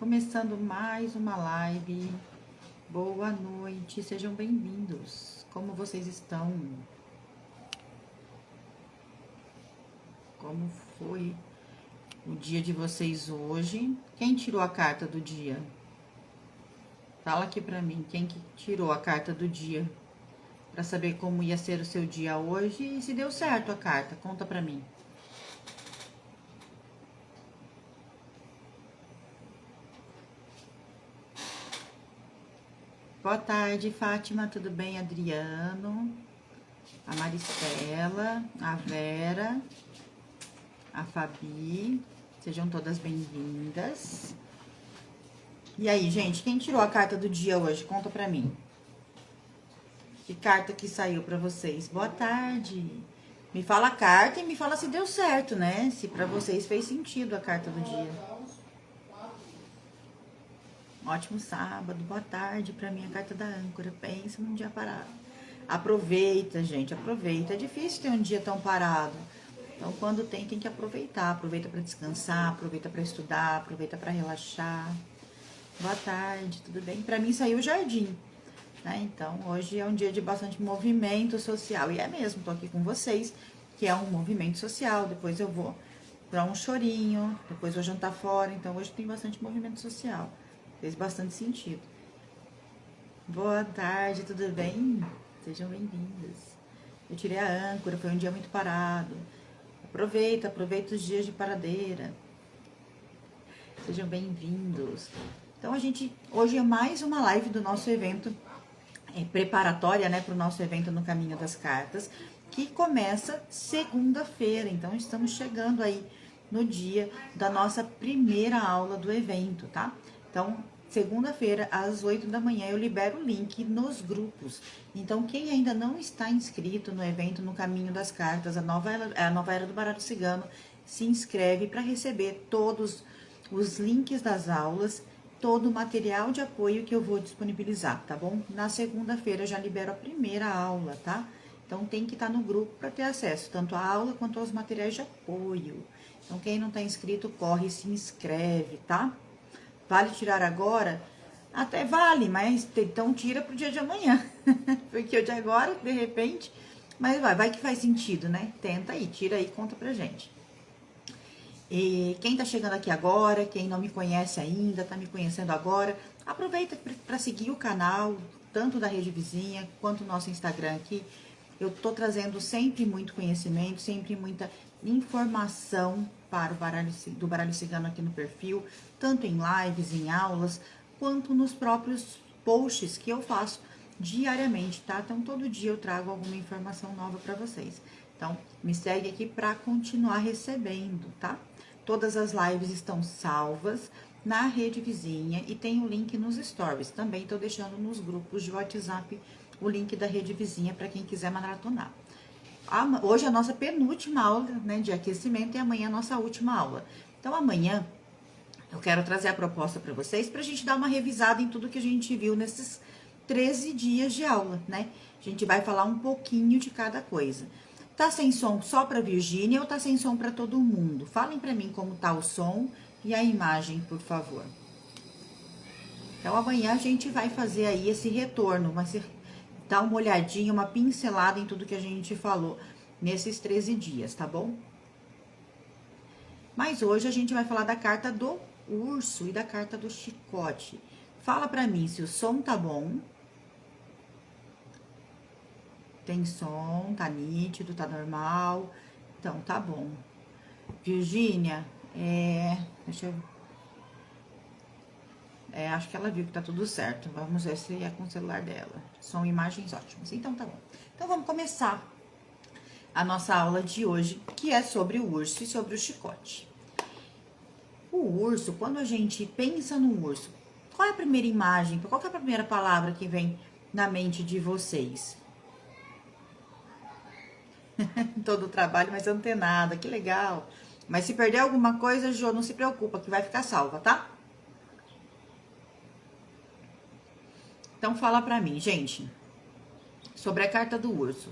Começando mais uma live. Boa noite, sejam bem-vindos. Como vocês estão? Como foi o dia de vocês hoje? Quem tirou a carta do dia? Fala aqui pra mim, quem que tirou a carta do dia? Pra saber como ia ser o seu dia hoje e se deu certo a carta. Conta pra mim. Boa tarde, Fátima, tudo bem? Adriano, a Maristela, a Vera, a Fabi, sejam todas bem-vindas. E aí, gente, quem tirou a carta do dia hoje? Conta pra mim. Que carta que saiu pra vocês? Boa tarde. Me fala a carta e me fala se deu certo, né? Se pra vocês fez sentido a carta do dia. Ótimo sábado, boa tarde. Pra mim, a carta da âncora. Pensa num dia parado. Aproveita, gente, aproveita. É difícil ter um dia tão parado. Então, quando tem que aproveitar. Aproveita pra descansar, aproveita pra estudar, aproveita pra relaxar. Boa tarde, tudo bem? Pra mim, saiu o jardim, né? Então, hoje é um dia de bastante movimento social. E é mesmo, tô aqui com vocês, que é um movimento social. Depois eu vou pra um chorinho, depois vou jantar fora. Então, hoje tem bastante movimento social. Fez bastante sentido. Boa tarde, tudo bem? Sejam bem-vindos. Eu tirei a âncora, foi um dia muito parado. Aproveita os dias de paradeira. Sejam bem-vindos. Então, hoje é mais uma live do nosso evento preparatória, né, para o nosso evento no Caminho das Cartas, que começa segunda-feira. Então, estamos chegando aí no dia da nossa primeira aula do evento, tá? Então, segunda-feira, às 8 da manhã, eu libero o link nos grupos. Então, quem ainda não está inscrito no evento no Caminho das Cartas, a nova era do Baralho Cigano, se inscreve para receber todos os links das aulas, todo o material de apoio que eu vou disponibilizar, tá bom? Na segunda-feira eu já libero a primeira aula, tá? Então tem que estar no grupo para ter acesso, tanto à aula quanto aos materiais de apoio. Então quem não está inscrito, corre e se inscreve, tá? Vale tirar agora? Até vale, mas então tira pro dia de amanhã. Porque o de agora, de repente, mas vai que faz sentido, né? Tenta aí, tira aí, conta pra gente. E quem tá chegando aqui agora, quem não me conhece ainda, tá me conhecendo agora, aproveita para seguir o canal, tanto da Rede Vizinha quanto o nosso Instagram aqui. Eu tô trazendo sempre muito conhecimento, sempre muita informação para do Baralho Cigano aqui no perfil, tanto em lives, em aulas, quanto nos próprios posts que eu faço diariamente, tá? Então, todo dia eu trago alguma informação nova para vocês. Então, me segue aqui para continuar recebendo, tá? Todas as lives estão salvas na Rede Vizinha e tem o link nos stories. Também estou deixando nos grupos de WhatsApp o link da Rede Vizinha para quem quiser maratonar. Hoje é a nossa penúltima aula, né, de aquecimento e amanhã é a nossa última aula. Então, amanhã eu quero trazer a proposta para vocês para a gente dar uma revisada em tudo que a gente viu nesses 13 dias de aula, né? A gente vai falar um pouquinho de cada coisa. Tá sem som só para Virgínia ou tá sem som para todo mundo? Falem para mim como tá o som e a imagem, por favor. Então, amanhã a gente vai fazer aí esse retorno, vai dar uma olhadinha, uma pincelada em tudo que a gente falou nesses 13 dias, tá bom? Mas hoje a gente vai falar da carta do urso e da carta do chicote. Fala pra mim se o som tá bom. Tem som, tá nítido, tá normal. Então, tá bom. Virgínia, deixa eu... acho que ela viu que tá tudo certo. Vamos ver se é com o celular dela. Som e imagens ótimas. Então, tá bom. Então, vamos começar a nossa aula de hoje, que é sobre o urso e sobre o chicote. O urso, quando a gente pensa no urso, qual é a primeira imagem, qual é a primeira palavra que vem na mente de vocês? Todo o trabalho, mas antenada, que legal. Mas se perder alguma coisa, Jô, não se preocupa, que vai ficar salva, tá? Então, fala pra mim, gente, sobre a carta do urso.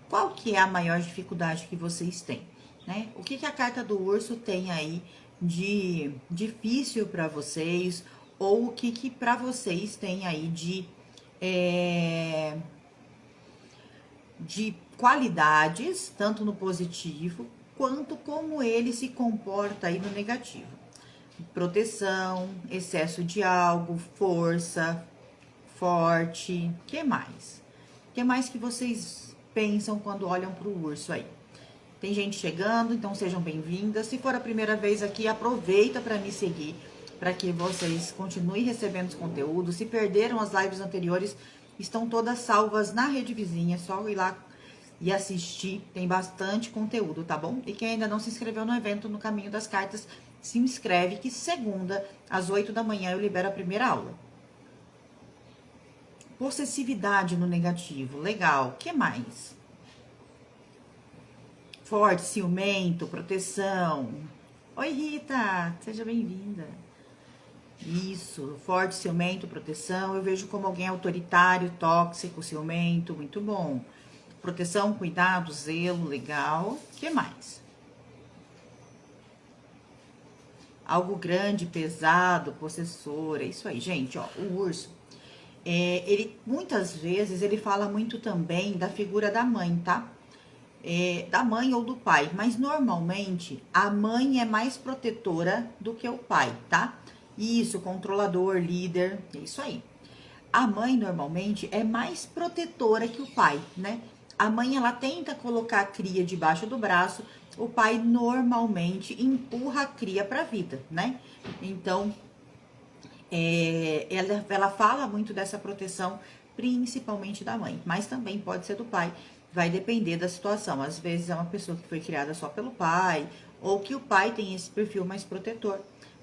Qual que é a maior dificuldade que vocês têm, né? O que a carta do urso tem aí de difícil pra vocês? ou o que para vocês tem aí de qualidades, tanto no positivo, quanto como ele se comporta aí no negativo. Proteção, excesso de algo, força, forte, que mais? Que mais que vocês pensam quando olham para o urso aí? Tem gente chegando, então sejam bem-vindas. Se for a primeira vez aqui, aproveita para me seguir, para que vocês continuem recebendo os conteúdos. Se perderam as lives anteriores, estão todas salvas na Rede Vizinha, é só ir lá e assistir, tem bastante conteúdo, tá bom? E quem ainda não se inscreveu no evento No Caminho das Cartas, se inscreve, que segunda, às 8 da manhã, eu libero a primeira aula. Possessividade no negativo, legal. Que mais? Forte, ciumento, proteção. Oi, Rita, seja bem-vinda. Isso, forte, ciumento, proteção. Eu vejo como alguém autoritário, tóxico, ciumento, muito bom. Proteção, cuidado, zelo, legal. Que mais? Algo grande, pesado, possessor. É isso aí, gente, ó. O urso, ele muitas vezes ele fala muito também da figura da mãe, tá? Da mãe ou do pai, mas normalmente a mãe é mais protetora do que o pai, tá? Isso, controlador, líder, é isso aí. A mãe normalmente é mais protetora que o pai, né? A mãe ela tenta colocar a cria debaixo do braço, o pai normalmente empurra a cria para a vida, né? Então, ela fala muito dessa proteção, principalmente da mãe, mas também pode ser do pai. Vai depender da situação. Às vezes é uma pessoa que foi criada só pelo pai, ou que o pai tem esse perfil mais protetor,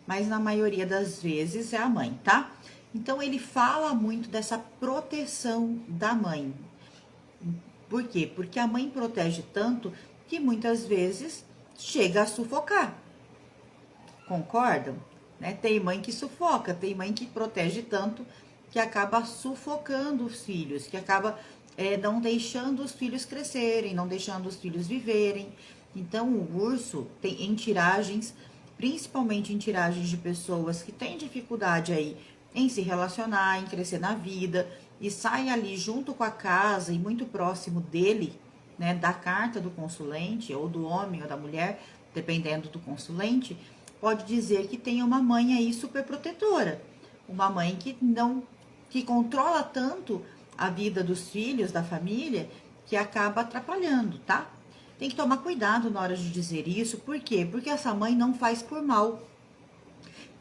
mas na maioria das vezes é a mãe, tá? Então ele fala muito dessa proteção da mãe. Por quê? Porque a mãe protege tanto que muitas vezes chega a sufocar. Concordam? Né? Tem mãe que sufoca, tem mãe que protege tanto que acaba sufocando os filhos, que acaba não deixando os filhos crescerem, não deixando os filhos viverem. Então, o urso tem em tiragens, principalmente em tiragens de pessoas que têm dificuldade aí em se relacionar, em crescer na vida, e sai ali junto com a casa e muito próximo dele, né, da carta do consulente, ou do homem ou da mulher, dependendo do consulente, pode dizer que tem uma mãe aí super protetora, uma mãe que controla tanto a vida dos filhos, da família, que acaba atrapalhando, tá? Tem que tomar cuidado na hora de dizer isso, por quê? Porque essa mãe não faz por mal.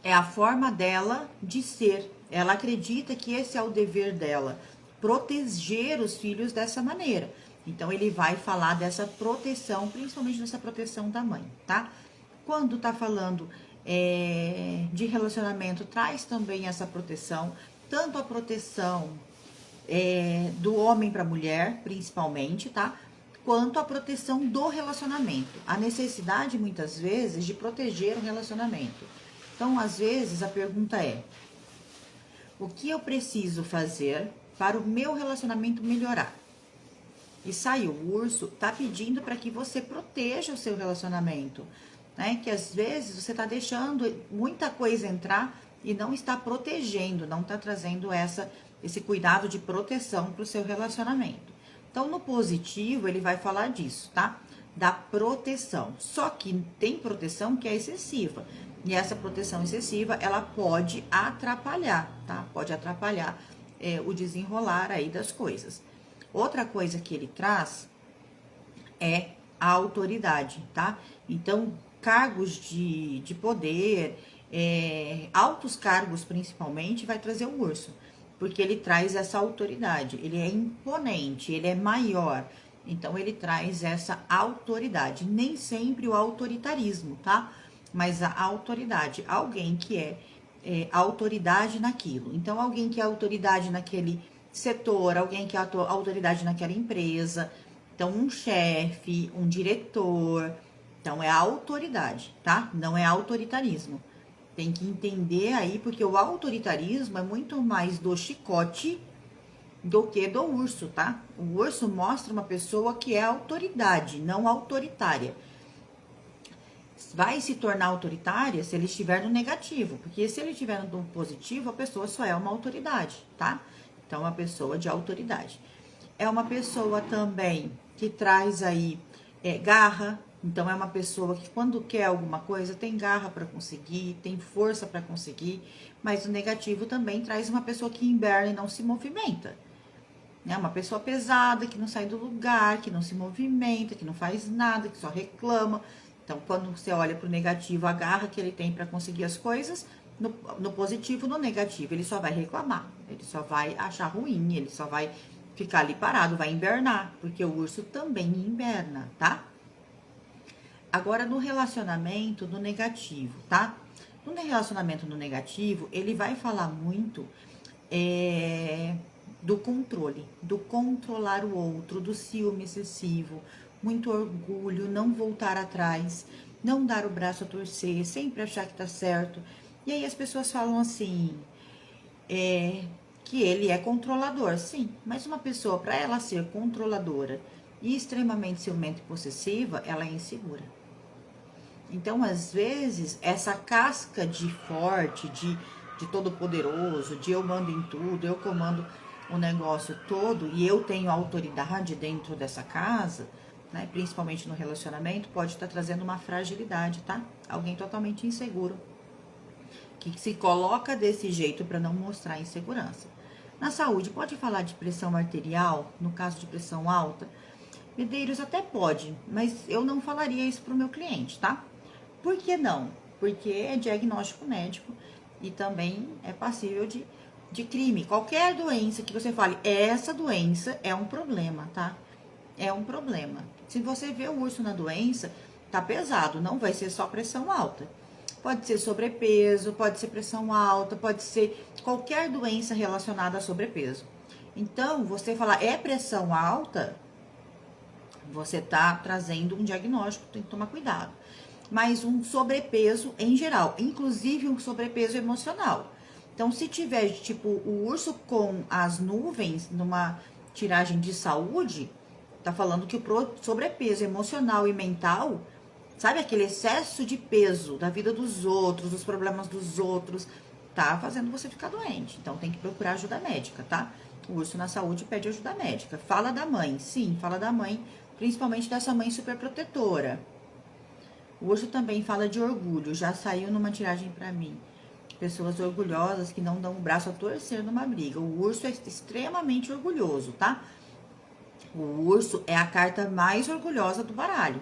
É a forma dela de ser. Ela acredita que esse é o dever dela, proteger os filhos dessa maneira. Então, ele vai falar dessa proteção, principalmente dessa proteção da mãe, tá? Quando tá falando de relacionamento, traz também essa proteção, tanto a proteção do homem para a mulher, principalmente, tá? Quanto a proteção do relacionamento. A necessidade, muitas vezes, de proteger o relacionamento. Então, às vezes, a pergunta é: o que eu preciso fazer para o meu relacionamento melhorar? E saiu, o urso tá pedindo para que você proteja o seu relacionamento, né? Que às vezes você tá deixando muita coisa entrar e não está protegendo, não está trazendo esse cuidado de proteção para o seu relacionamento. Então, no positivo, ele vai falar disso, tá? Da proteção. Só que tem proteção que é excessiva. E essa proteção excessiva, ela pode atrapalhar, tá? Pode atrapalhar o desenrolar aí das coisas. Outra coisa que ele traz é a autoridade, tá? Então, cargos de poder, altos cargos principalmente, vai trazer o urso. Porque ele traz essa autoridade, ele é imponente, ele é maior. Então, ele traz essa autoridade. Nem sempre o autoritarismo, tá? Mas a autoridade, alguém que é autoridade naquilo. Então, alguém que é autoridade naquele setor, alguém que é autoridade naquela empresa. Então, um chefe, um diretor. Então, é autoridade, tá? Não é autoritarismo. Tem que entender aí, porque o autoritarismo é muito mais do chicote do que do urso, tá? O urso mostra uma pessoa que é autoridade, não autoritária. vai se tornar autoritária se ele estiver no negativo, porque se ele estiver no positivo, a pessoa só é uma autoridade, tá? Então, uma pessoa de autoridade. É uma pessoa também que traz aí garra. Então, é uma pessoa que quando quer alguma coisa, tem garra para conseguir, tem força para conseguir. Mas o negativo também traz uma pessoa que inverna e não se movimenta. Né? Uma pessoa pesada, que não sai do lugar, que não se movimenta, que não faz nada, que só reclama. Então, quando você olha para o negativo, a garra que ele tem para conseguir as coisas, no positivo, no negativo, ele só vai reclamar, ele só vai achar ruim, ele só vai ficar ali parado, vai invernar, porque o urso também inverna, tá? Agora, no relacionamento no negativo, tá? No relacionamento no negativo, ele vai falar muito do controle, do controlar o outro, do ciúme excessivo, muito orgulho, não voltar atrás, não dar o braço a torcer, sempre achar que tá certo. E aí as pessoas falam assim, que ele é controlador, sim, mas uma pessoa, para ela ser controladora e extremamente ciumenta e possessiva, ela é insegura. Então, às vezes, essa casca de forte, de todo poderoso, de eu mando em tudo, eu comando o negócio todo e eu tenho autoridade dentro dessa casa, né, principalmente no relacionamento, pode estar trazendo uma fragilidade, tá? Alguém totalmente inseguro, que se coloca desse jeito para não mostrar insegurança. Na saúde, pode falar de pressão arterial, no caso de pressão alta? Medeiros até pode, mas eu não falaria isso para o meu cliente, tá? Por que não? Porque é diagnóstico médico e também é passível de crime. Qualquer doença que você fale, essa doença é um problema, tá? É um problema. Se você vê o urso na doença, tá pesado, não vai ser só pressão alta. Pode ser sobrepeso, pode ser pressão alta, pode ser qualquer doença relacionada a sobrepeso. Então, você falar é pressão alta, você tá trazendo um diagnóstico, tem que tomar cuidado. Mas um sobrepeso em geral, inclusive um sobrepeso emocional. Então, se tiver, tipo, o urso com as nuvens numa tiragem de saúde, tá falando que o sobrepeso emocional e mental, sabe, aquele excesso de peso da vida dos outros, dos problemas dos outros, tá fazendo você ficar doente. Então, tem que procurar ajuda médica, tá? O urso na saúde pede ajuda médica. Fala da mãe, sim, fala da mãe, principalmente dessa mãe superprotetora. O urso também fala de orgulho, já saiu numa tiragem pra mim. Pessoas orgulhosas que não dão o braço a torcer numa briga. O urso é extremamente orgulhoso, tá? O urso é a carta mais orgulhosa do baralho.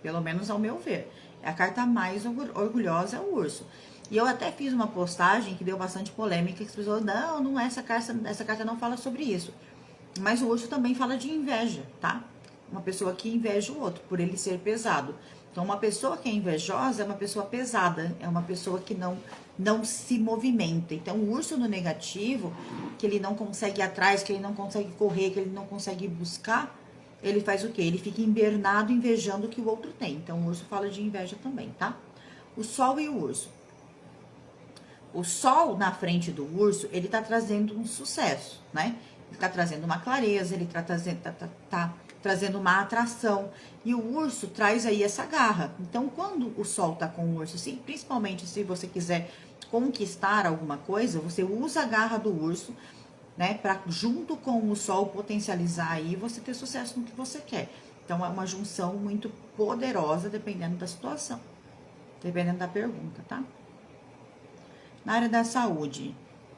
Pelo menos ao meu ver. É a carta mais orgulhosa, é o urso. E eu até fiz uma postagem que deu bastante polêmica, que as pessoas, não é essa carta não fala sobre isso. Mas o urso também fala de inveja, tá? Uma pessoa que inveja o outro, por ele ser pesado. Então, uma pessoa que é invejosa é uma pessoa pesada, é uma pessoa que não se movimenta. Então, o urso no negativo, que ele não consegue ir atrás, que ele não consegue correr, que ele não consegue buscar, ele faz o quê? Ele fica invernado, invejando o que o outro tem. Então, o urso fala de inveja também, tá? O sol e o urso. O sol na frente do urso, ele tá trazendo um sucesso, né? Ele tá trazendo uma clareza, ele tá trazendo uma atração. E o urso traz aí essa garra. Então, quando o sol tá com o urso, assim, principalmente se você quiser conquistar alguma coisa, você usa a garra do urso, né, para junto com o sol potencializar aí você ter sucesso no que você quer. Então, é uma junção muito poderosa, dependendo da situação, dependendo da pergunta, tá? Na área da saúde,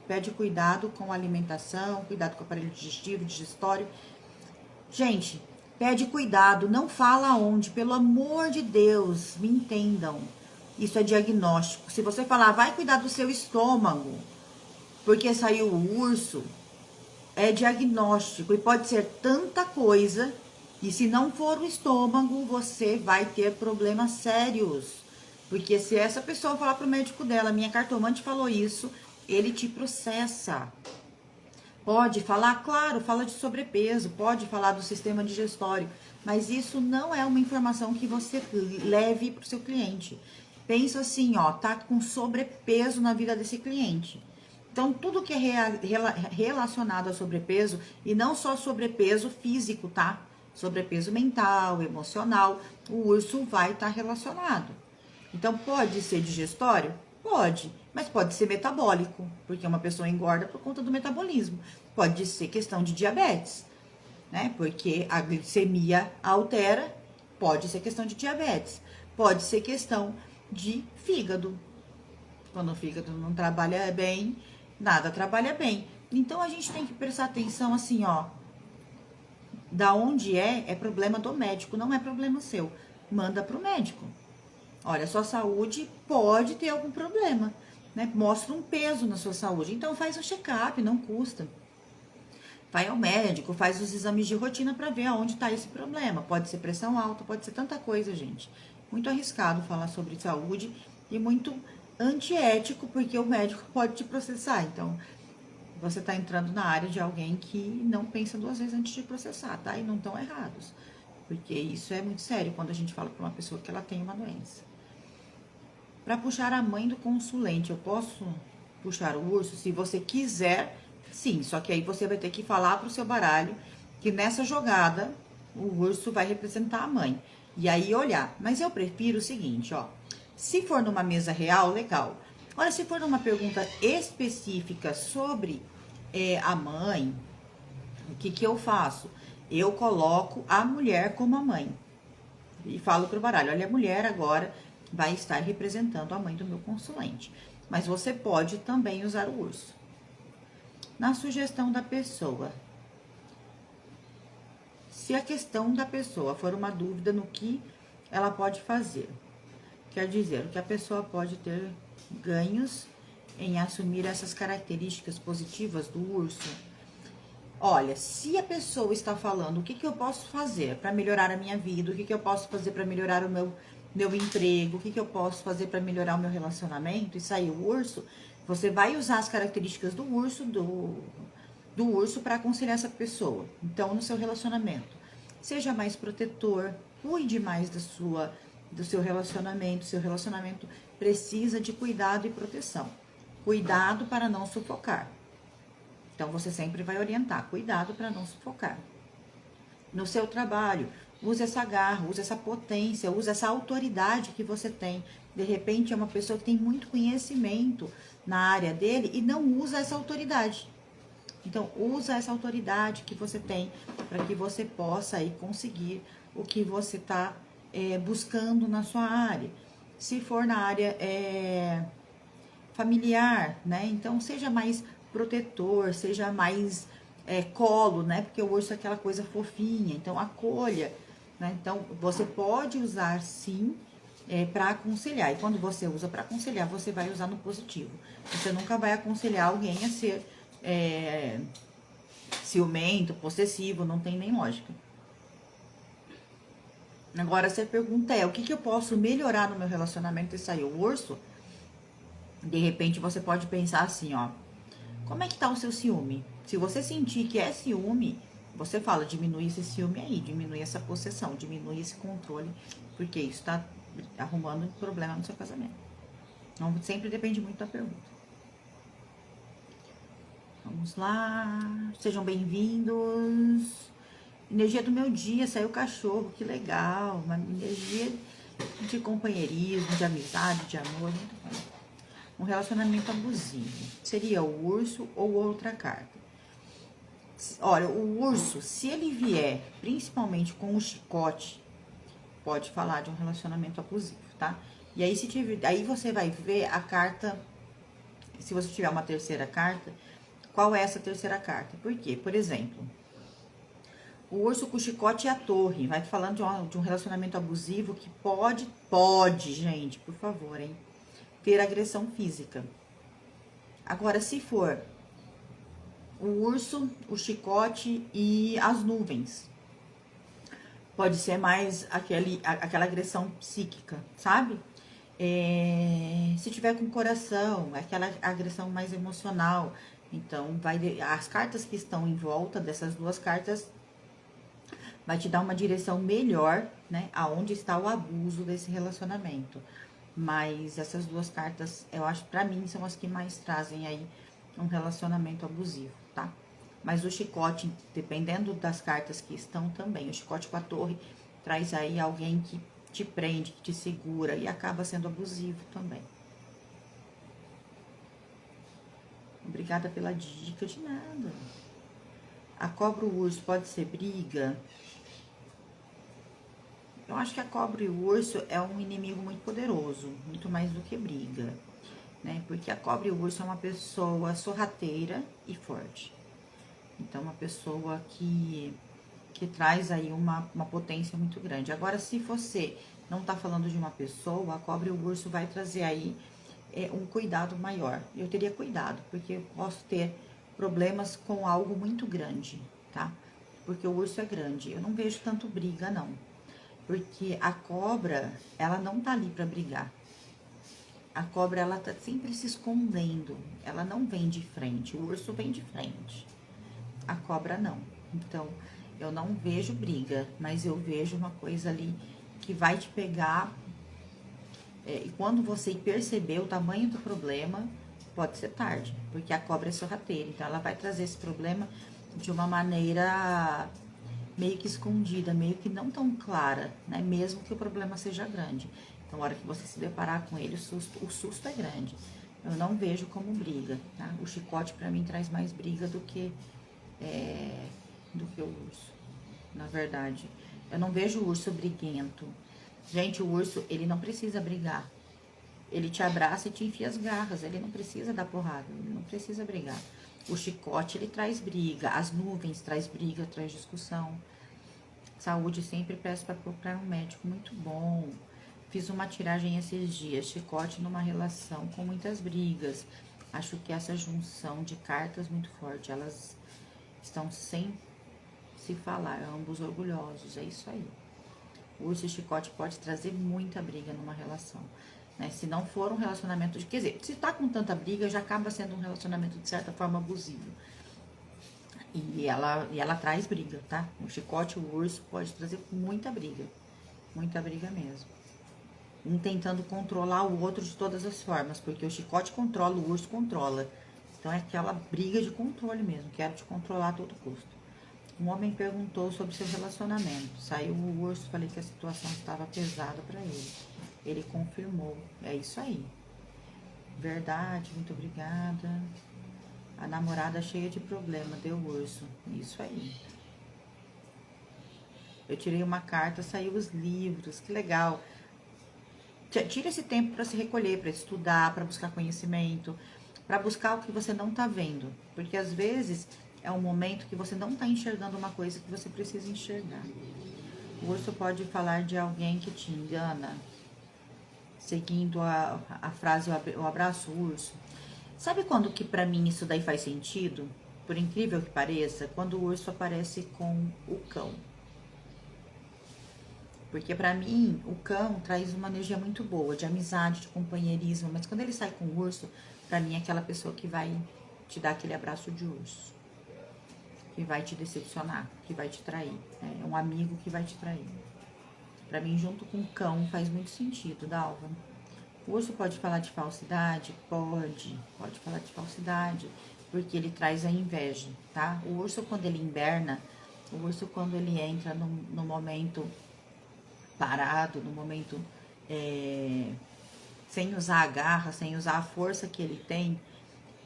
pede cuidado com a alimentação, cuidado com o aparelho digestivo, digestório. Gente, pede cuidado, não fala aonde, pelo amor de Deus, me entendam. Isso é diagnóstico. Se você falar, vai cuidar do seu estômago, porque saiu o urso, é diagnóstico. E pode ser tanta coisa, e se não for o estômago, você vai ter problemas sérios. Porque se essa pessoa falar pro médico dela, minha cartomante falou isso, ele te processa. Pode falar, claro, fala de sobrepeso, pode falar do sistema digestório, mas isso não é uma informação que você leve para o seu cliente. Pensa assim, ó, tá com sobrepeso na vida desse cliente. Então, tudo que é relacionado a sobrepeso, e não só sobrepeso físico, tá? Sobrepeso mental, emocional, o urso vai estar relacionado. Então, pode ser digestório? Pode, mas pode ser metabólico, porque uma pessoa engorda por conta do metabolismo. Pode ser questão de diabetes, né? Porque a glicemia altera, pode ser questão de diabetes. Pode ser questão de fígado. Quando o fígado não trabalha bem, nada trabalha bem. Então, a gente tem que prestar atenção assim, ó. Da onde é problema do médico, não é problema seu. Manda pro médico. Olha, sua saúde pode ter algum problema, né? Mostra um peso na sua saúde. Então, faz um check-up, não custa. Vai ao médico, faz os exames de rotina para ver aonde está esse problema. Pode ser pressão alta, pode ser tanta coisa, gente. Muito arriscado falar sobre saúde e muito antiético, porque o médico pode te processar. Então, você está entrando na área de alguém que não pensa duas vezes antes de processar, tá? E não estão errados. Porque isso é muito sério quando a gente fala para uma pessoa que ela tem uma doença. Para puxar a mãe do consulente, eu posso puxar o urso? Se você quiser, sim. Só que aí você vai ter que falar pro seu baralho que nessa jogada o urso vai representar a mãe. E aí olhar. Mas eu prefiro o seguinte, ó. Se for numa mesa real, legal. Olha, se for numa pergunta específica sobre a mãe, o que eu faço? Eu coloco a mulher como a mãe. E falo pro baralho, olha, a mulher agora vai estar representando a mãe do meu consulente. Mas você pode também usar o urso. Na sugestão da pessoa. Se a questão da pessoa for uma dúvida no que ela pode fazer, quer dizer, que a pessoa pode ter ganhos em assumir essas características positivas do urso. Olha, se a pessoa está falando o que eu posso fazer para melhorar a minha vida, o que eu posso fazer para melhorar o meu emprego, o que eu posso fazer para melhorar o meu relacionamento, e sair o urso, você vai usar as características do urso, do urso para aconselhar essa pessoa. Então, no seu relacionamento, seja mais protetor, cuide mais do seu relacionamento. Seu relacionamento precisa de cuidado e proteção. Cuidado para não sufocar. Então, você sempre vai orientar, cuidado para não sufocar. No seu trabalho, use essa garra, use essa potência, use essa autoridade que você tem. De repente, é uma pessoa que tem muito conhecimento na área dele e não usa essa autoridade. Então, usa essa autoridade que você tem para que você possa aí conseguir o que você está buscando na sua área. Se for na área familiar, né? Então, seja mais protetor, seja mais colo, né? Porque o urso é aquela coisa fofinha, então acolha, né? Então, você pode usar sim para aconselhar. E quando você usa para aconselhar, você vai usar no positivo. Você nunca vai aconselhar alguém a ser ciumento, possessivo, não tem nem lógica. Agora, se a pergunta é, o que eu posso melhorar no meu relacionamento e sair o urso? De repente, você pode pensar assim, ó, como é que tá o seu ciúme? Se você sentir que é ciúme, você fala, diminui esse ciúme aí, diminui essa possessão, diminui esse controle, porque isso tá arrumando problema no seu casamento. Então, sempre depende muito da pergunta. Vamos lá, sejam bem-vindos. Energia do meu dia, saiu o cachorro, que legal. Uma energia de companheirismo, de amizade, de amor, muito bom. Um relacionamento abusivo. Seria o urso ou outra carta? Olha, o urso, se ele vier principalmente com o chicote, pode falar de um relacionamento abusivo, tá? E aí, aí você vai ver a carta, se você tiver uma terceira carta, qual é essa terceira carta? Por quê? Por exemplo, o urso com o chicote e a torre. Vai falando de um relacionamento abusivo que pode, gente, por favor, hein? Ter agressão física. Agora, se for o urso, o chicote e as nuvens, pode ser mais aquela agressão psíquica, sabe? Se tiver com coração, aquela agressão mais emocional. Então, as cartas que estão em volta dessas duas cartas vai te dar uma direção melhor, né? Aonde está o abuso desse relacionamento. Mas essas duas cartas, eu acho, pra mim, são as que mais trazem aí um relacionamento abusivo, tá? Mas o chicote, dependendo das cartas que estão também, o chicote com a torre, traz aí alguém que te prende, que te segura e acaba sendo abusivo também. Obrigada pela dica, de nada. A cobra e o urso pode ser briga? Eu acho que a cobra e o urso é um inimigo muito poderoso, muito mais do que briga, né? Porque a cobra e o urso é uma pessoa sorrateira e forte. Então, uma pessoa que traz aí uma potência muito grande. Agora, se você não tá falando de uma pessoa, a cobra e o urso vai trazer aí um cuidado maior. Eu teria cuidado, porque eu posso ter problemas com algo muito grande, tá? Porque o urso é grande. Eu não vejo tanto briga, não. Porque a cobra, ela não tá ali pra brigar. A cobra, ela tá sempre se escondendo. Ela não vem de frente. O urso vem de frente. A cobra não. Então, eu não vejo briga, mas eu vejo uma coisa ali que vai te pegar. E quando você perceber o tamanho do problema, pode ser tarde, porque a cobra é sorrateira. Então, ela vai trazer esse problema de uma maneira meio que escondida, meio que não tão clara, né? Mesmo que o problema seja grande. Então, na hora que você se deparar com ele, o susto é grande. Eu não vejo como briga, tá? O chicote, pra mim, traz mais briga do que o urso, na verdade. Eu não vejo o urso briguento. Gente, o urso, ele não precisa brigar. Ele te abraça e te enfia as garras. Ele não precisa dar porrada, ele não precisa brigar. O chicote, ele traz briga. As nuvens traz briga, traz discussão. Saúde, sempre peço para procurar um médico muito bom. Fiz uma tiragem esses dias. Chicote numa relação com muitas brigas. Acho que essa junção de cartas muito forte, elas estão sem se falar, ambos orgulhosos, é isso aí. O urso e chicote pode trazer muita briga numa relação, né? Se não for um relacionamento quer dizer, se tá com tanta briga, já acaba sendo um relacionamento de certa forma abusivo. E ela traz briga, tá? O chicote e o urso pode trazer muita briga mesmo. Um tentando controlar o outro de todas as formas, porque o chicote controla, o urso controla. Então é aquela briga de controle mesmo, quero te controlar a todo custo. Um homem perguntou sobre seu relacionamento. Saiu o urso, falei que a situação estava pesada para ele. Ele confirmou. É isso aí. Verdade, muito obrigada. A namorada cheia de problema, deu urso. Isso aí. Eu tirei uma carta, saiu os livros, que legal. Tira esse tempo para se recolher, para estudar, para buscar conhecimento, para buscar o que você não tá vendo. Porque às vezes é um momento que você não tá enxergando uma coisa que você precisa enxergar. O urso pode falar de alguém que te engana, seguindo a frase o abraço urso. Sabe quando que pra mim isso daí faz sentido? Por incrível que pareça, quando o urso aparece com o cão. Porque pra mim, o cão traz uma energia muito boa, de amizade, de companheirismo. Mas quando ele sai com o urso, pra mim é aquela pessoa que vai te dar aquele abraço de urso. Que vai te decepcionar, que vai te trair. É um amigo que vai te trair. Pra mim, junto com o cão, faz muito sentido, Dalva. O urso pode falar de falsidade? Pode falar de falsidade, porque ele traz a inveja, tá? O urso, quando ele inverna, o urso, quando ele entra no momento parado, no momento sem usar a garra, sem usar a força que ele tem,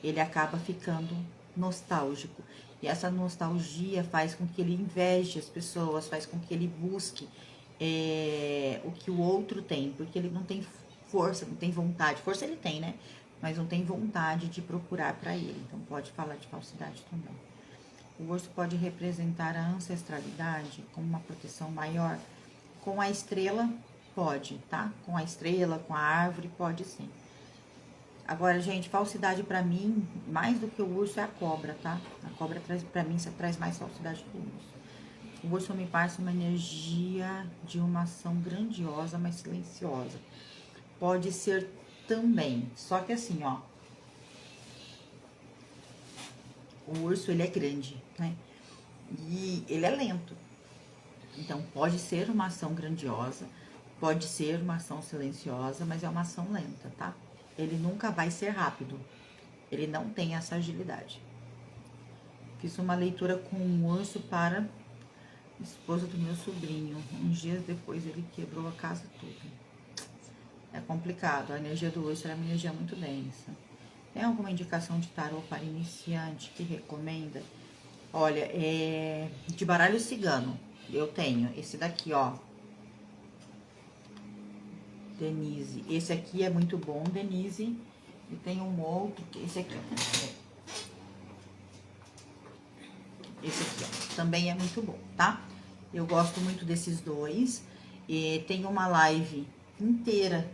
ele acaba ficando nostálgico. E essa nostalgia faz com que ele inveje as pessoas, faz com que ele busque o que o outro tem, porque ele não tem força, não tem vontade. Força ele tem, né? Mas não tem vontade de procurar para ele. Então pode falar de falsidade também. O urso pode representar a ancestralidade como uma proteção maior. Com a estrela, pode, tá? Com a estrela, com a árvore, pode sim. Agora, gente, falsidade pra mim, mais do que o urso, é a cobra, tá? A cobra, pra mim, traz mais falsidade que o urso. O urso me passa uma energia de uma ação grandiosa, mas silenciosa. Pode ser também, só que assim, ó. O urso, ele é grande, né? E ele é lento. Então, pode ser uma ação grandiosa, pode ser uma ação silenciosa, mas é uma ação lenta, tá? Ele nunca vai ser rápido. Ele não tem essa agilidade. Fiz uma leitura com um urso para esposa do meu sobrinho. Uns dias depois ele quebrou a casa toda. É complicado, a energia do urso é uma energia muito densa. Tem alguma indicação de tarô para iniciante que recomenda? Olha, de baralho cigano, eu tenho esse daqui, ó. Denise. Esse aqui é muito bom, Denise. E tem um outro, esse aqui, ó. Esse aqui, ó. Também é muito bom, tá? Eu gosto muito desses dois. E tem uma live inteira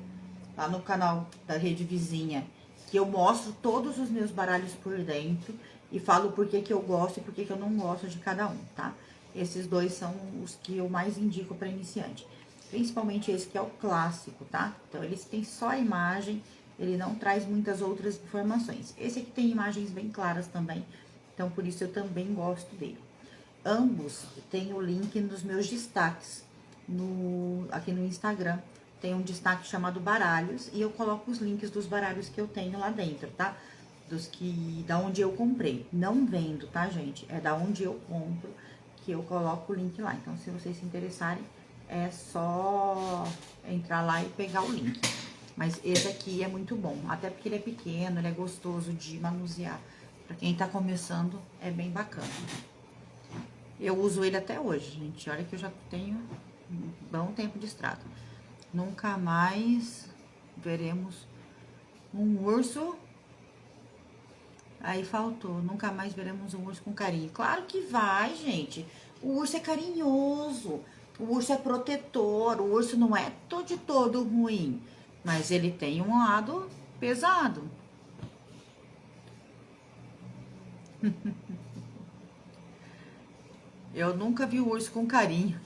lá no canal da Rede Vizinha, que eu mostro todos os meus baralhos por dentro e falo por que eu gosto e por que eu não gosto de cada um, tá? Esses dois são os que eu mais indico para iniciante. Principalmente esse que é o clássico, tá? Então, eles têm só a imagem, ele não traz muitas outras informações. Esse aqui tem imagens bem claras também, então por isso eu também gosto dele. Ambos têm o link nos meus destaques, aqui no Instagram. Tem um destaque chamado baralhos e eu coloco os links dos baralhos que eu tenho lá dentro, tá? Da onde eu comprei. Não vendo, tá, gente? É da onde eu compro que eu coloco o link lá. Então, se vocês se interessarem, é só entrar lá e pegar o link. Mas esse aqui é muito bom, até porque ele é pequeno, ele é gostoso de manusear. Pra quem tá começando, é bem bacana. Eu uso ele até hoje, gente. Olha que eu já tenho um bom tempo de estrada. Nunca mais veremos um urso. Aí faltou. Nunca mais veremos um urso com carinho. Claro que vai, gente. O urso é carinhoso. O urso é protetor. O urso não é de todo ruim. Mas ele tem um lado pesado. Eu nunca vi o urso com carinho.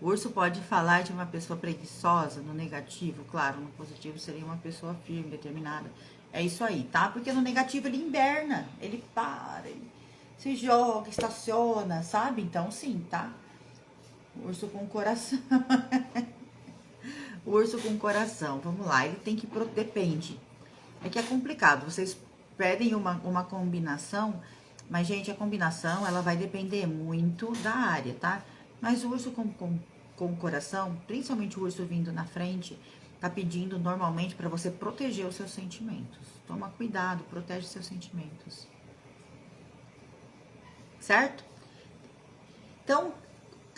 O urso pode falar de uma pessoa preguiçosa, no negativo, claro, no positivo seria uma pessoa firme, determinada. É isso aí, tá? Porque no negativo ele inverna, ele para, ele se joga, estaciona, sabe? Então sim, tá? O urso com coração. O urso com coração, vamos lá, ele tem que... Depende. É que é complicado, vocês pedem uma combinação, mas, gente, a combinação, ela vai depender muito da área, tá? Mas o urso com o coração, principalmente o urso vindo na frente, tá pedindo normalmente para você proteger os seus sentimentos. Toma cuidado, protege seus sentimentos. Certo? Então,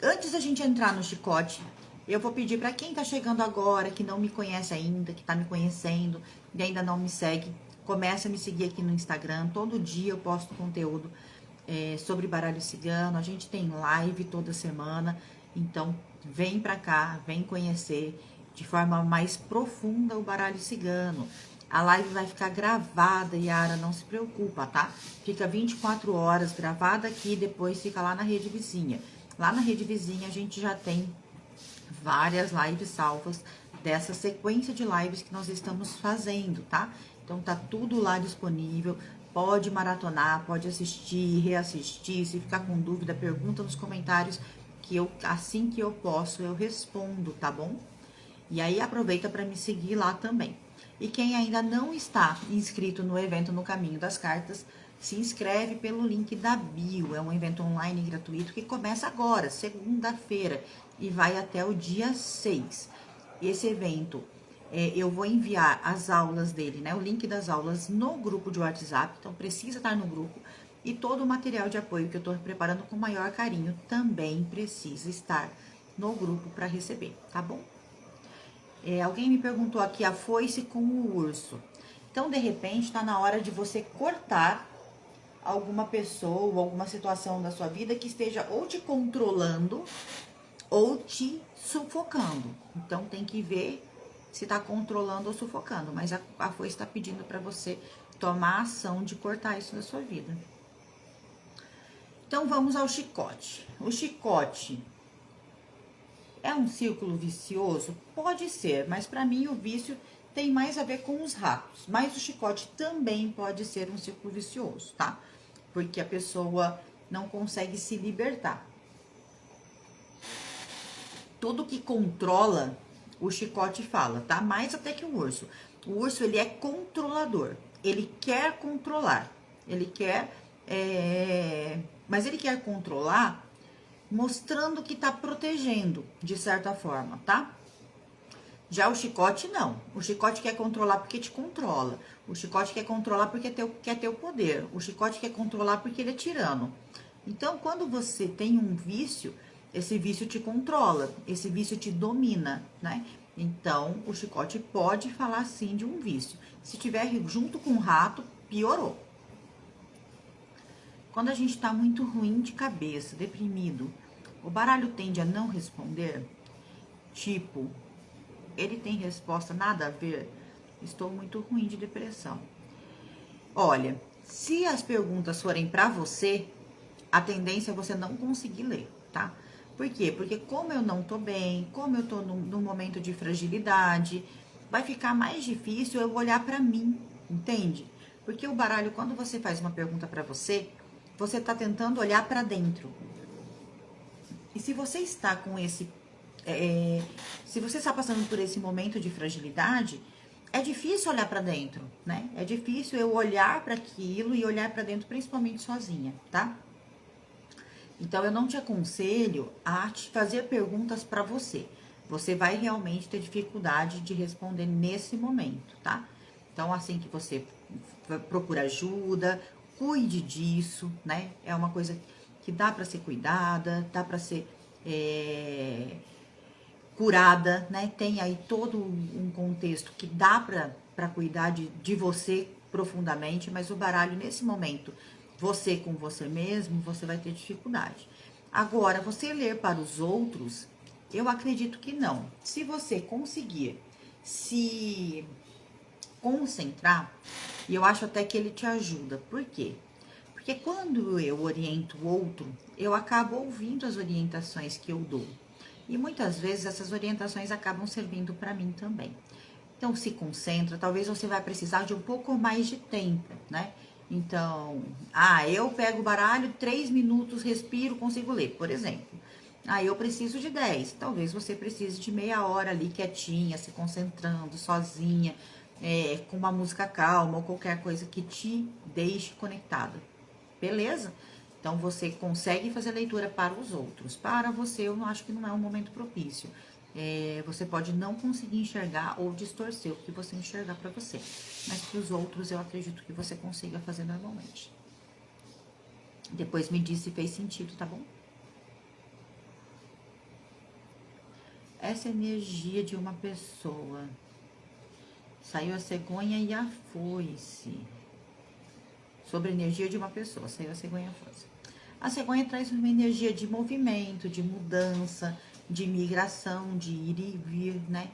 antes da gente entrar no chicote, eu vou pedir para quem tá chegando agora, que não me conhece ainda, que tá me conhecendo e ainda não me segue, comece a me seguir aqui no Instagram. Todo dia eu posto conteúdo sobre baralho cigano. A gente tem live toda semana, então vem pra cá, vem conhecer de forma mais profunda o baralho cigano. A live vai ficar gravada, Yara, não se preocupa, tá? Fica 24 horas gravada aqui, depois fica lá na Rede Vizinha. Lá na Rede Vizinha a gente já tem várias lives salvas dessa sequência de lives que nós estamos fazendo, tá? Então tá tudo lá disponível. Pode maratonar, pode assistir, reassistir. Se ficar com dúvida, pergunta nos comentários que eu, assim que eu posso, eu respondo, tá bom? E aí aproveita para me seguir lá também. E quem ainda não está inscrito no evento No Caminho das Cartas, se inscreve pelo link da bio. É um evento online gratuito que começa agora, segunda-feira, e vai até o dia 6. Esse evento, eu vou enviar as aulas dele, né? O link das aulas no grupo de WhatsApp, então precisa estar no grupo. E todo o material de apoio que eu estou preparando com maior carinho também precisa estar no grupo para receber, tá bom? Alguém me perguntou aqui a foice com o urso. Então, de repente, está na hora de você cortar alguma pessoa ou alguma situação da sua vida que esteja ou te controlando ou te sufocando. Então, tem que ver se está controlando ou sufocando. Mas a foice está pedindo para você tomar a ação de cortar isso da sua vida. Então, vamos ao chicote. O chicote... é um círculo vicioso? Pode ser, mas para mim o vício tem mais a ver com os ratos. Mas o chicote também pode ser um círculo vicioso, tá? Porque a pessoa não consegue se libertar. Tudo que controla, o chicote fala, tá? Mais até que o urso. O urso, ele é controlador. Ele quer controlar. Ele quer Mas ele quer controlar mostrando que tá protegendo, de certa forma, tá? Já o chicote, não. O chicote quer controlar porque te controla. O chicote quer controlar porque quer ter o poder. O chicote quer controlar porque ele é tirano. Então, quando você tem um vício, esse vício te controla, esse vício te domina, né? Então, o chicote pode falar sim de um vício. Se tiver junto com o rato, piorou. Quando a gente está muito ruim de cabeça, deprimido, o baralho tende a não responder. Tipo, ele tem resposta nada a ver. Estou muito ruim de depressão. Olha, se as perguntas forem para você, a tendência é você não conseguir ler, tá? Por quê? Porque como eu não tô bem, como eu tô num momento de fragilidade, vai ficar mais difícil eu olhar para mim, entende? Porque o baralho, quando você faz uma pergunta para você, você tá tentando olhar para dentro. E se você está com esse se você está passando por esse momento de fragilidade, é difícil olhar para dentro, né? É difícil eu olhar para aquilo e olhar para dentro, principalmente sozinha, tá? Então eu não te aconselho a te fazer perguntas para você. Você vai realmente ter dificuldade de responder nesse momento, tá? Então assim que você procura ajuda, cuide disso, né? É uma coisa que dá para ser cuidada, dá para ser curada, né? Tem aí todo um contexto que dá para cuidar de você profundamente, mas o baralho nesse momento, você com você mesmo, você vai ter dificuldade. Agora, você ler para os outros, eu acredito que não. Se você conseguir se concentrar, e eu acho até que ele te ajuda. Por quê? Porque quando eu oriento o outro, eu acabo ouvindo as orientações que eu dou. E muitas vezes essas orientações acabam servindo para mim também. Então, se concentra, talvez você vai precisar de um pouco mais de tempo, né? Então, eu pego o baralho, 3 minutos, respiro, consigo ler, por exemplo. Eu preciso de 10. Talvez você precise de meia hora ali quietinha, se concentrando, sozinha, com uma música calma ou qualquer coisa que te deixe conectado. Beleza? Então, você consegue fazer leitura para os outros. Para você, eu não acho que não é um momento propício. Você pode não conseguir enxergar ou distorcer o que você enxergar para você. Mas para os outros, eu acredito que você consiga fazer normalmente. Depois me diz se fez sentido, tá bom? Essa energia de uma pessoa. Saiu a cegonha e a foice. Sobre a energia de uma pessoa, saiu a cegonha e a foice. A cegonha traz uma energia de movimento, de mudança, de migração, de ir e vir, né?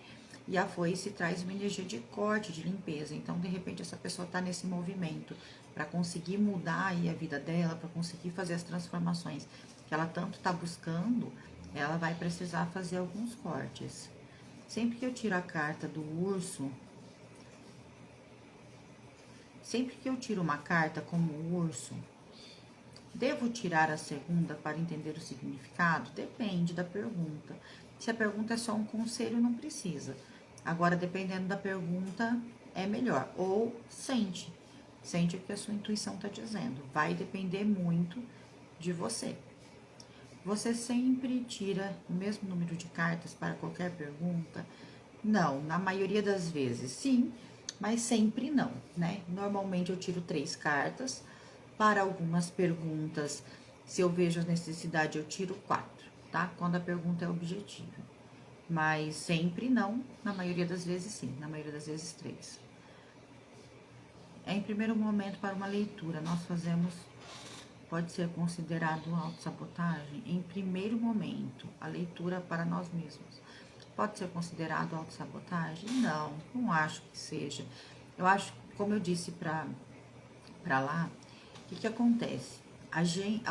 E a foice traz uma energia de corte, de limpeza. Então, de repente, essa pessoa tá nesse movimento para conseguir mudar aí a vida dela, para conseguir fazer as transformações que ela tanto tá buscando, ela vai precisar fazer alguns cortes. Sempre que eu tiro a carta do urso, sempre que eu tiro uma carta como urso, devo tirar a segunda para entender o significado? Depende da pergunta. Se a pergunta é só um conselho, não precisa. Agora, dependendo da pergunta, é melhor. Ou sente. Sente o que a sua intuição está dizendo. Vai depender muito de você. Você sempre tira o mesmo número de cartas para qualquer pergunta? Não, na maioria das vezes sim, mas sempre não, né? Normalmente eu tiro 3 cartas. Para algumas perguntas, se eu vejo a necessidade, eu tiro 4, tá? Quando a pergunta é objetiva. Mas sempre não, na maioria das vezes sim, na maioria das vezes 3. Em primeiro momento, para uma leitura, nós fazemos, pode ser considerado autossabotagem? Em primeiro momento, a leitura para nós mesmos. Pode ser considerado autossabotagem? Não, não acho que seja. Eu acho, como eu disse para lá, o que acontece?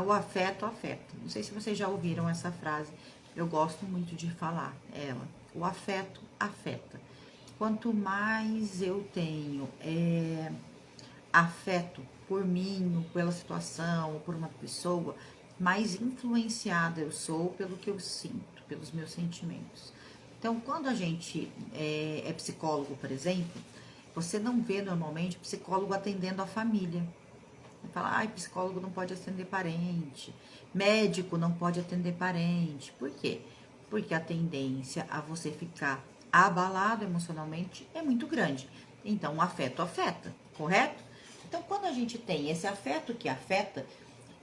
O afeto afeta. Não sei se vocês já ouviram essa frase, eu gosto muito de falar ela. O afeto afeta. Quanto mais eu tenho afeto por mim, pela situação, por uma pessoa, mais influenciada eu sou pelo que eu sinto, pelos meus sentimentos. Então, quando a gente é psicólogo, por exemplo, você não vê normalmente psicólogo atendendo a família. fala, ai, psicólogo não pode atender parente, médico não pode atender parente. Por quê? Porque a tendência a você ficar abalado emocionalmente é muito grande. Então, o afeto afeta, correto? Então, quando a gente tem esse afeto que afeta,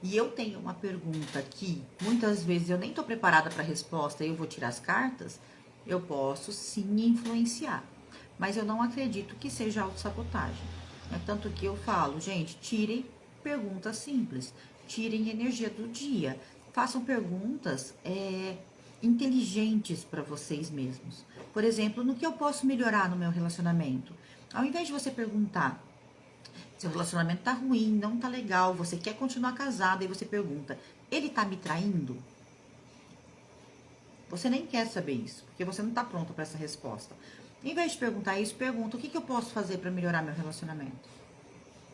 e eu tenho uma pergunta que muitas vezes eu nem estou preparada para a resposta e eu vou tirar as cartas, eu posso sim influenciar. Mas eu não acredito que seja autossabotagem. É tanto que eu falo, gente, tirem perguntas simples, tirem energia do dia, façam perguntas inteligentes para vocês mesmos. Por exemplo, no que eu posso melhorar no meu relacionamento? Ao invés de você perguntar, seu relacionamento tá ruim, não tá legal, você quer continuar casado, e você pergunta, ele tá me traindo? Você nem quer saber isso, porque você não tá pronta para essa resposta. Em vez de perguntar isso, pergunta, o que eu posso fazer para melhorar meu relacionamento?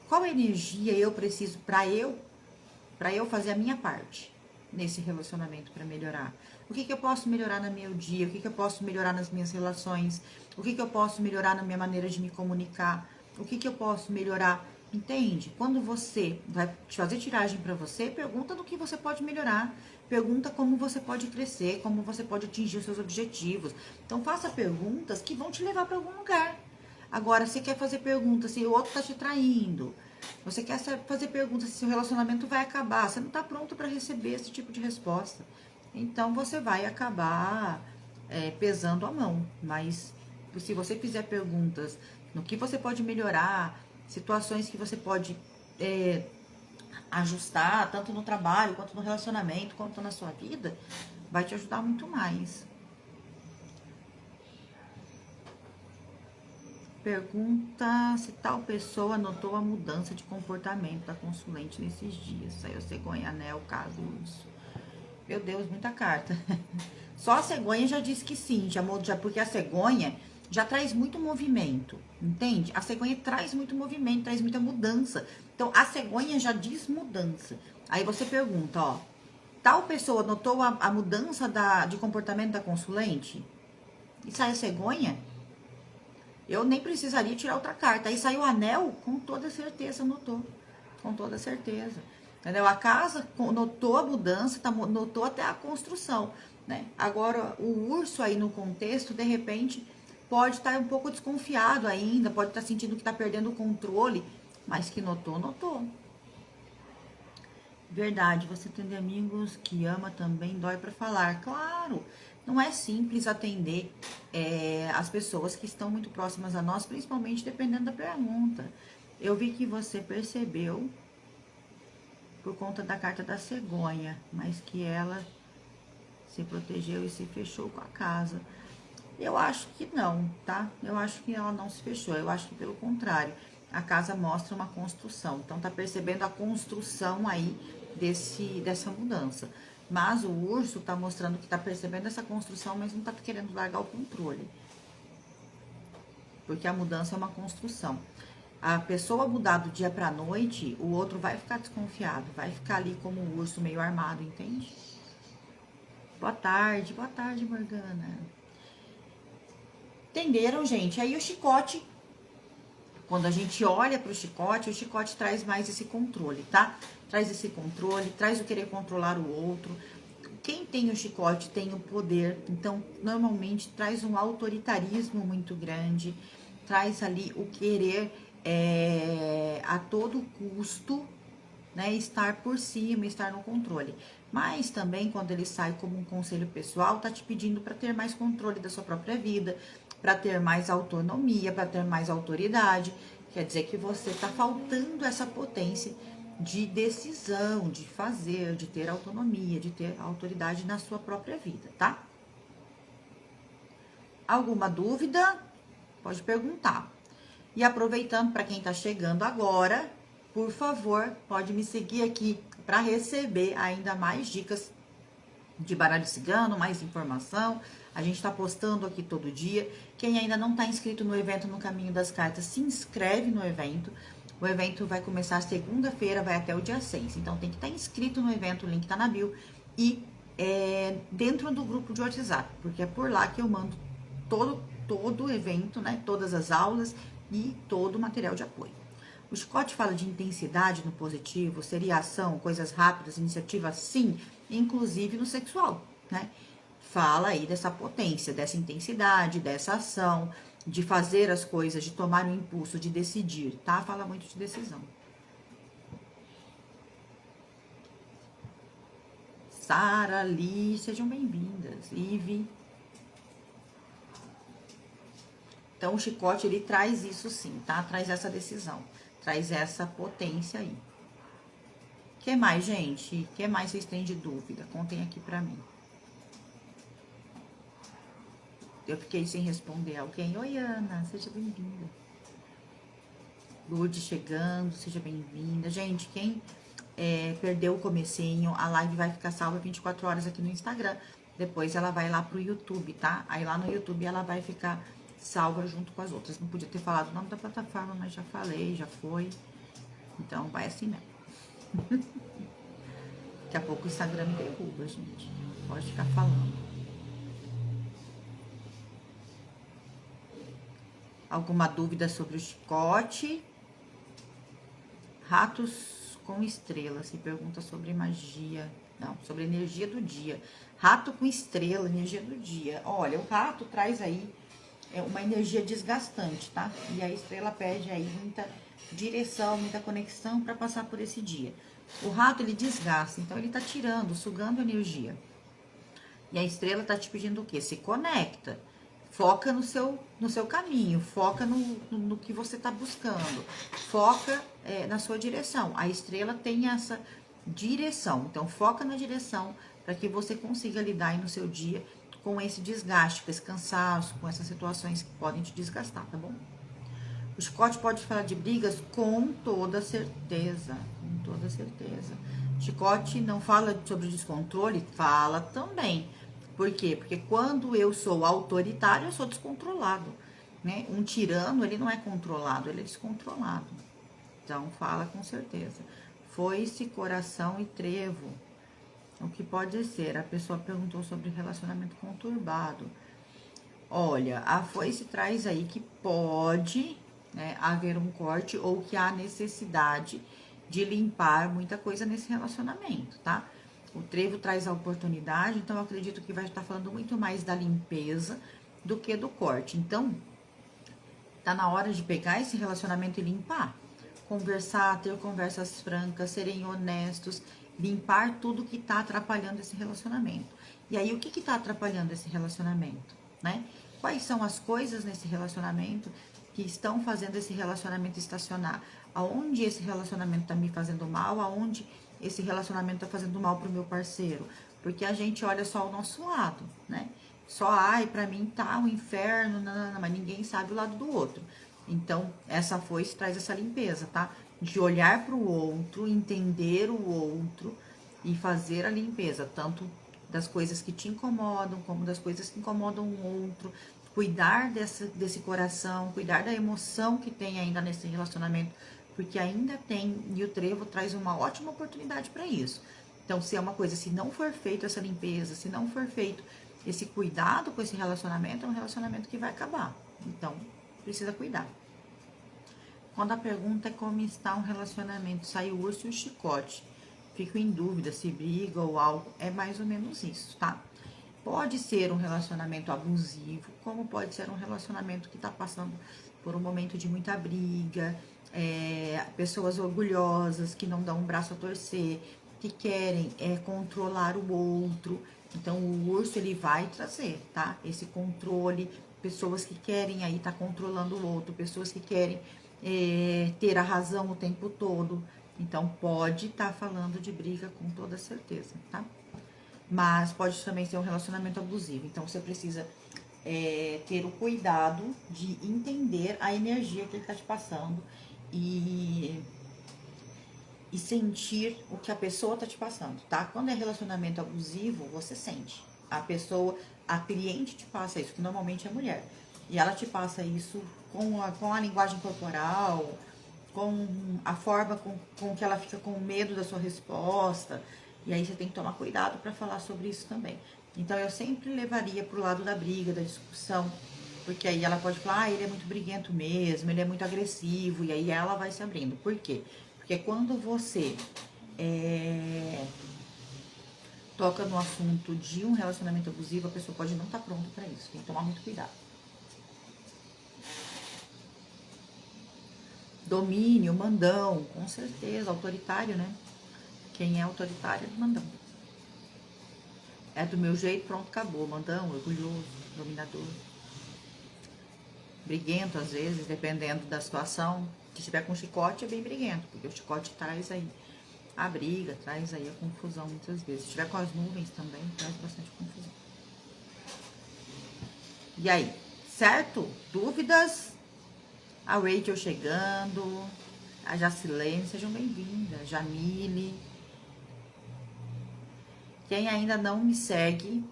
Qual energia eu preciso para eu fazer a minha parte nesse relacionamento para melhorar? O que eu posso melhorar no meu dia? O que eu posso melhorar nas minhas relações? O que eu posso melhorar na minha maneira de me comunicar? O que eu posso melhorar? Entende? Quando você vai fazer tiragem para você, pergunta do que você pode melhorar. Pergunta como você pode crescer, como você pode atingir os seus objetivos. Então, faça perguntas que vão te levar para algum lugar. Agora, você quer fazer perguntas se o outro tá te traindo. Você quer fazer perguntas se o relacionamento vai acabar. Você não tá pronto para receber esse tipo de resposta. Então, você vai acabar pesando a mão. Mas, se você fizer perguntas no que você pode melhorar, situações que você pode ajustar, tanto no trabalho, quanto no relacionamento, quanto na sua vida, vai te ajudar muito mais. Pergunta se tal pessoa notou a mudança de comportamento da consulente nesses dias. Saiu cegonha, anel, caso urso. Meu Deus, muita carta. Só a cegonha já disse que sim, porque a cegonha já traz muito movimento, entende? A cegonha traz muito movimento, traz muita mudança. Então, a cegonha já diz mudança. Aí você pergunta, ó, tal pessoa notou a mudança de comportamento da consulente? E sai a cegonha? Eu nem precisaria tirar outra carta. Aí saiu o anel, com toda certeza notou. Com toda certeza. Entendeu? A casa notou a mudança, notou até a construção, né? Agora, o urso aí no contexto, de repente, pode estar um pouco desconfiado ainda, pode estar sentindo que está perdendo o controle, mas que notou, notou. Verdade, você tem amigos que ama também, dói para falar. Claro, não é simples atender as pessoas que estão muito próximas a nós, principalmente dependendo da pergunta. Eu vi que você percebeu por conta da carta da cegonha, mas que ela se protegeu e se fechou com a casa. Eu acho que não, tá? Eu acho que ela não se fechou, eu acho que pelo contrário, a casa mostra uma construção. Então, tá percebendo a construção aí dessa mudança. Mas o urso tá mostrando que tá percebendo essa construção, mas não tá querendo largar o controle. Porque a mudança é uma construção. A pessoa mudar do dia pra noite, o outro vai ficar desconfiado, vai ficar ali como um urso meio armado, entende? Boa tarde, Morgana. Entenderam, gente? Aí o chicote, quando a gente olha para o chicote traz mais esse controle, tá? Traz esse controle, traz o querer controlar o outro. Quem tem o chicote tem o poder, então normalmente traz um autoritarismo muito grande, traz ali o querer a todo custo, né, estar por cima, estar no controle. Mas também quando ele sai como um conselho pessoal, tá te pedindo para ter mais controle da sua própria vida, para ter mais autonomia, para ter mais autoridade. Quer dizer que você tá faltando essa potência de decisão, de fazer, de ter autonomia, de ter autoridade na sua própria vida, tá? Alguma dúvida? Pode perguntar. E aproveitando para quem tá chegando agora, por favor, pode me seguir aqui para receber ainda mais dicas de baralho cigano, mais informação. A gente está postando aqui todo dia. Quem ainda não está inscrito no evento No Caminho das Cartas, se inscreve no evento. O evento vai começar segunda-feira, vai até o dia 6. Então, tem que estar inscrito no evento, o link está na bio. E dentro do grupo de WhatsApp, porque é por lá que eu mando todo o evento, né? Todas as aulas e todo o material de apoio. O chicote fala de intensidade no positivo, seria ação, coisas rápidas, iniciativa, sim, inclusive no sexual, né? Fala aí dessa potência, dessa intensidade, dessa ação, de fazer as coisas, de tomar o impulso, de decidir, tá? Fala muito de decisão. Sara, Li, sejam bem-vindas. Ive. Então, o chicote, ele traz isso sim, tá? Traz essa decisão, traz essa potência aí. O que mais, gente? O que mais vocês têm de dúvida? Contem aqui pra mim. Eu fiquei sem responder alguém. Oi, Ana, seja bem-vinda. Lourdes chegando, seja bem-vinda. Gente, quem perdeu o comecinho, a live vai ficar salva 24 horas aqui no Instagram. Depois ela vai lá pro YouTube, tá? Aí lá no YouTube ela vai ficar salva junto com as outras. Não podia ter falado o nome da plataforma, mas já falei, já foi. Então vai assim mesmo. Daqui a pouco o Instagram me derruba, gente. Pode ficar falando. Alguma dúvida sobre o chicote? Ratos com estrelas. Se pergunta sobre magia. Não, sobre energia do dia. Rato com estrela, energia do dia. Olha, o rato traz aí uma energia desgastante, tá? E a estrela pede aí muita direção, muita conexão para passar por esse dia. O rato, ele desgasta, então ele tá tirando, sugando energia. E a estrela tá te pedindo o quê? Se conecta. Foca no seu caminho, foca no que você tá buscando. Foca na sua direção. A estrela tem essa direção. Então, foca na direção para que você consiga lidar aí no seu dia com esse desgaste, com esse cansaço, com essas situações que podem te desgastar, tá bom? O chicote pode falar de brigas com toda certeza, com toda certeza. Chicote não fala sobre descontrole? Fala também. Por quê? Porque quando eu sou autoritário, eu sou descontrolado, né? Um tirano, ele não é controlado, ele é descontrolado. Então, fala com certeza. Foice, coração e trevo. O que pode ser? A pessoa perguntou sobre relacionamento conturbado. Olha, a foice traz aí que pode, né, haver um corte ou que há necessidade de limpar muita coisa nesse relacionamento, tá? O trevo traz a oportunidade, então eu acredito que vai estar falando muito mais da limpeza do que do corte. Então, tá na hora de pegar esse relacionamento e limpar. Conversar, ter conversas francas, serem honestos, limpar tudo que tá atrapalhando esse relacionamento. E aí, o que tá atrapalhando esse relacionamento, né? Quais são as coisas nesse relacionamento que estão fazendo esse relacionamento estacionar? Aonde esse relacionamento tá me fazendo mal? Aonde esse relacionamento tá fazendo mal pro meu parceiro? Porque a gente olha só o nosso lado, né? Só, ai, pra mim tá um inferno, não, mas ninguém sabe o lado do outro. Então, essa foice traz essa limpeza, tá? De olhar pro outro, entender o outro e fazer a limpeza, tanto das coisas que te incomodam, como das coisas que incomodam o outro. Cuidar desse coração, cuidar da emoção que tem ainda nesse relacionamento, porque ainda tem, e o trevo traz uma ótima oportunidade para isso. Então, se é uma coisa, se não for feito essa limpeza, se não for feito esse cuidado com esse relacionamento, é um relacionamento que vai acabar. Então, precisa cuidar. Quando a pergunta é como está um relacionamento, sai o urso e o chicote. Fico em dúvida se briga ou algo. É mais ou menos isso, tá? Pode ser um relacionamento abusivo, como pode ser um relacionamento que tá passando por um momento de muita briga, pessoas orgulhosas que não dão um braço a torcer, que querem controlar o outro. Então, o urso, ele vai trazer, tá? Esse controle, pessoas que querem aí tá controlando o outro, pessoas que querem ter a razão o tempo todo. Então, pode estar falando de briga com toda certeza, tá? Mas pode também ser um relacionamento abusivo. Então, você precisa ter o cuidado de entender a energia que ele tá te passando e sentir o que a pessoa tá te passando, tá? Quando é relacionamento abusivo, você sente. A cliente te passa isso, que normalmente é mulher. E ela te passa isso com a linguagem corporal, com a forma com que ela fica com medo da sua resposta. E aí você tem que tomar cuidado para falar sobre isso também. Então, eu sempre levaria pro lado da briga, da discussão, Porque aí ela pode falar, ele é muito briguento mesmo, ele é muito agressivo, e aí ela vai se abrindo. Por quê? Porque quando você toca no assunto de um relacionamento abusivo, a pessoa pode não estar pronta para isso. Tem que tomar muito cuidado. Domínio, mandão, com certeza, autoritário, né? Quem é autoritário é mandão. É do meu jeito, pronto, acabou. Mandão, orgulhoso, dominador. Briguento, às vezes, dependendo da situação. Se tiver com chicote, é bem briguento, porque o chicote traz aí a briga, traz aí a confusão muitas vezes. Se tiver com as nuvens também, traz bastante confusão. E aí, certo? Dúvidas? A Rachel chegando, a Jacilene, sejam bem-vindas. Jamile. Quem ainda não me segue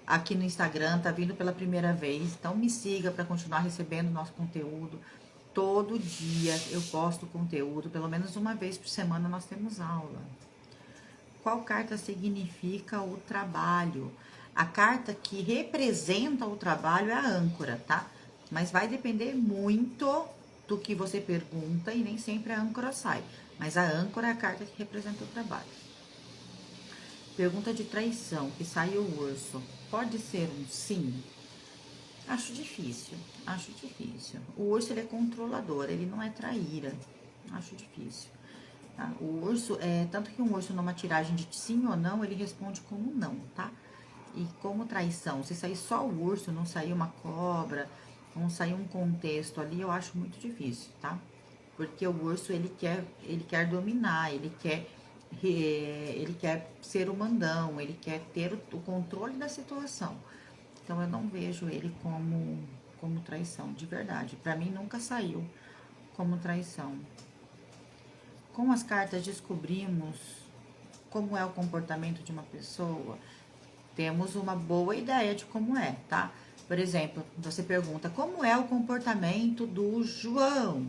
aqui no Instagram, tá vindo pela primeira vez, então me siga para continuar recebendo nosso conteúdo. Todo dia eu posto conteúdo, pelo menos uma vez por semana nós temos aula. Qual carta significa o trabalho? A carta que representa o trabalho é a âncora, tá? Mas vai depender muito do que você pergunta e nem sempre a âncora sai. Mas a âncora é a carta que representa o trabalho. Pergunta de traição, que saiu o urso. Pode ser um sim? Acho difícil, acho difícil. O urso, ele é controlador, ele não é traíra. Acho difícil. Tá? O urso, tanto que um urso numa tiragem de sim ou não, ele responde como não, tá? E como traição, se sair só o urso, não sair uma cobra, não sair um contexto ali, eu acho muito difícil, tá? Porque o urso, ele quer dominar, ele quer ser o mandão, ele quer ter o controle da situação. Então, eu não vejo ele como traição, de verdade. Para mim, nunca saiu como traição. Com as cartas, descobrimos como é o comportamento de uma pessoa. Temos uma boa ideia de como é, tá? Por exemplo, você pergunta, como é o comportamento do João?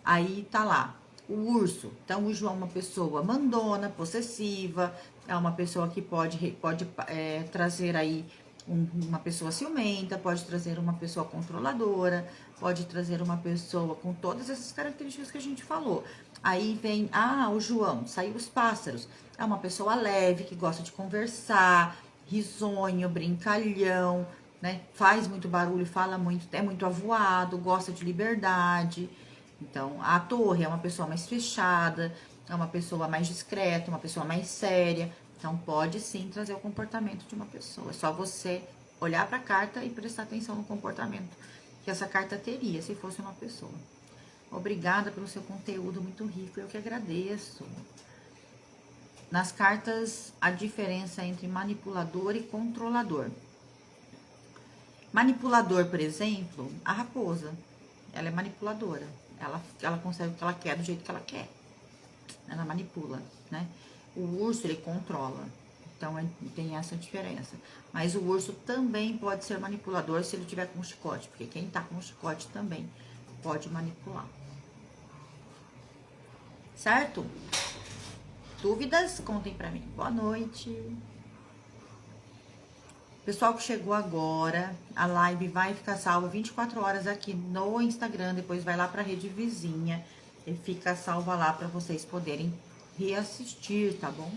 Aí tá lá, o urso. Então, o João é uma pessoa mandona, possessiva, é uma pessoa que pode trazer aí uma pessoa ciumenta, pode trazer uma pessoa controladora, pode trazer uma pessoa com todas essas características que a gente falou. Aí vem, o João, saiu os pássaros. É uma pessoa leve, que gosta de conversar, risonho, brincalhão, né? Faz muito barulho, fala muito, é muito avoado, gosta de liberdade. Então, a torre é uma pessoa mais fechada, é uma pessoa mais discreta, uma pessoa mais séria. Então, pode sim trazer o comportamento de uma pessoa. É só você olhar para a carta e prestar atenção no comportamento que essa carta teria se fosse uma pessoa. Obrigada pelo seu conteúdo muito rico, eu que agradeço. Nas cartas, a diferença entre manipulador e controlador. Manipulador, por exemplo, a raposa, ela é manipuladora. Ela consegue o que ela quer do jeito que ela quer. Ela manipula, né? O urso, ele controla. Então, tem essa diferença. Mas o urso também pode ser manipulador se ele tiver com chicote. Porque quem tá com chicote também pode manipular. Certo? Dúvidas? Contem pra mim. Boa noite. Pessoal que chegou agora, a live vai ficar salva 24 horas aqui no Instagram. Depois vai lá pra rede vizinha e fica salva lá pra vocês poderem reassistir, tá bom?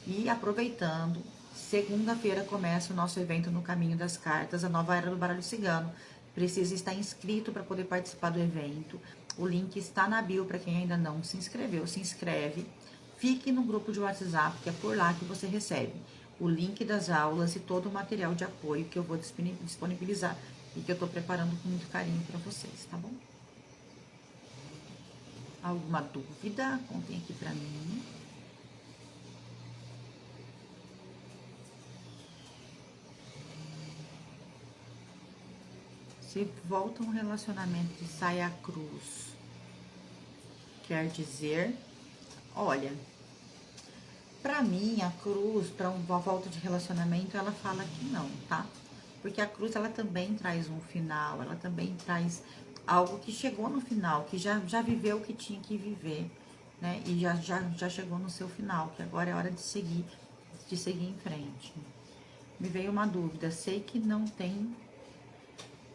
E aproveitando, segunda-feira começa o nosso evento no Caminho das Cartas, a nova era do baralho cigano. Precisa estar inscrito para poder participar do evento. O link está na bio para quem ainda não se inscreveu. Se inscreve. Fique no grupo de WhatsApp, que é por lá que você recebe o link das aulas e todo o material de apoio que eu vou disponibilizar e que eu estou preparando com muito carinho para vocês, tá bom? Alguma dúvida? Contem aqui para mim. Se volta um relacionamento e sai a cruz, quer dizer, olha, pra mim a cruz, pra uma volta de relacionamento, ela fala que não, tá? Porque a cruz, ela também traz um final, ela também traz algo que chegou no final, que já viveu o que tinha que viver, né? E já chegou no seu final, que agora é hora de seguir em frente. Me veio uma dúvida, sei que não tem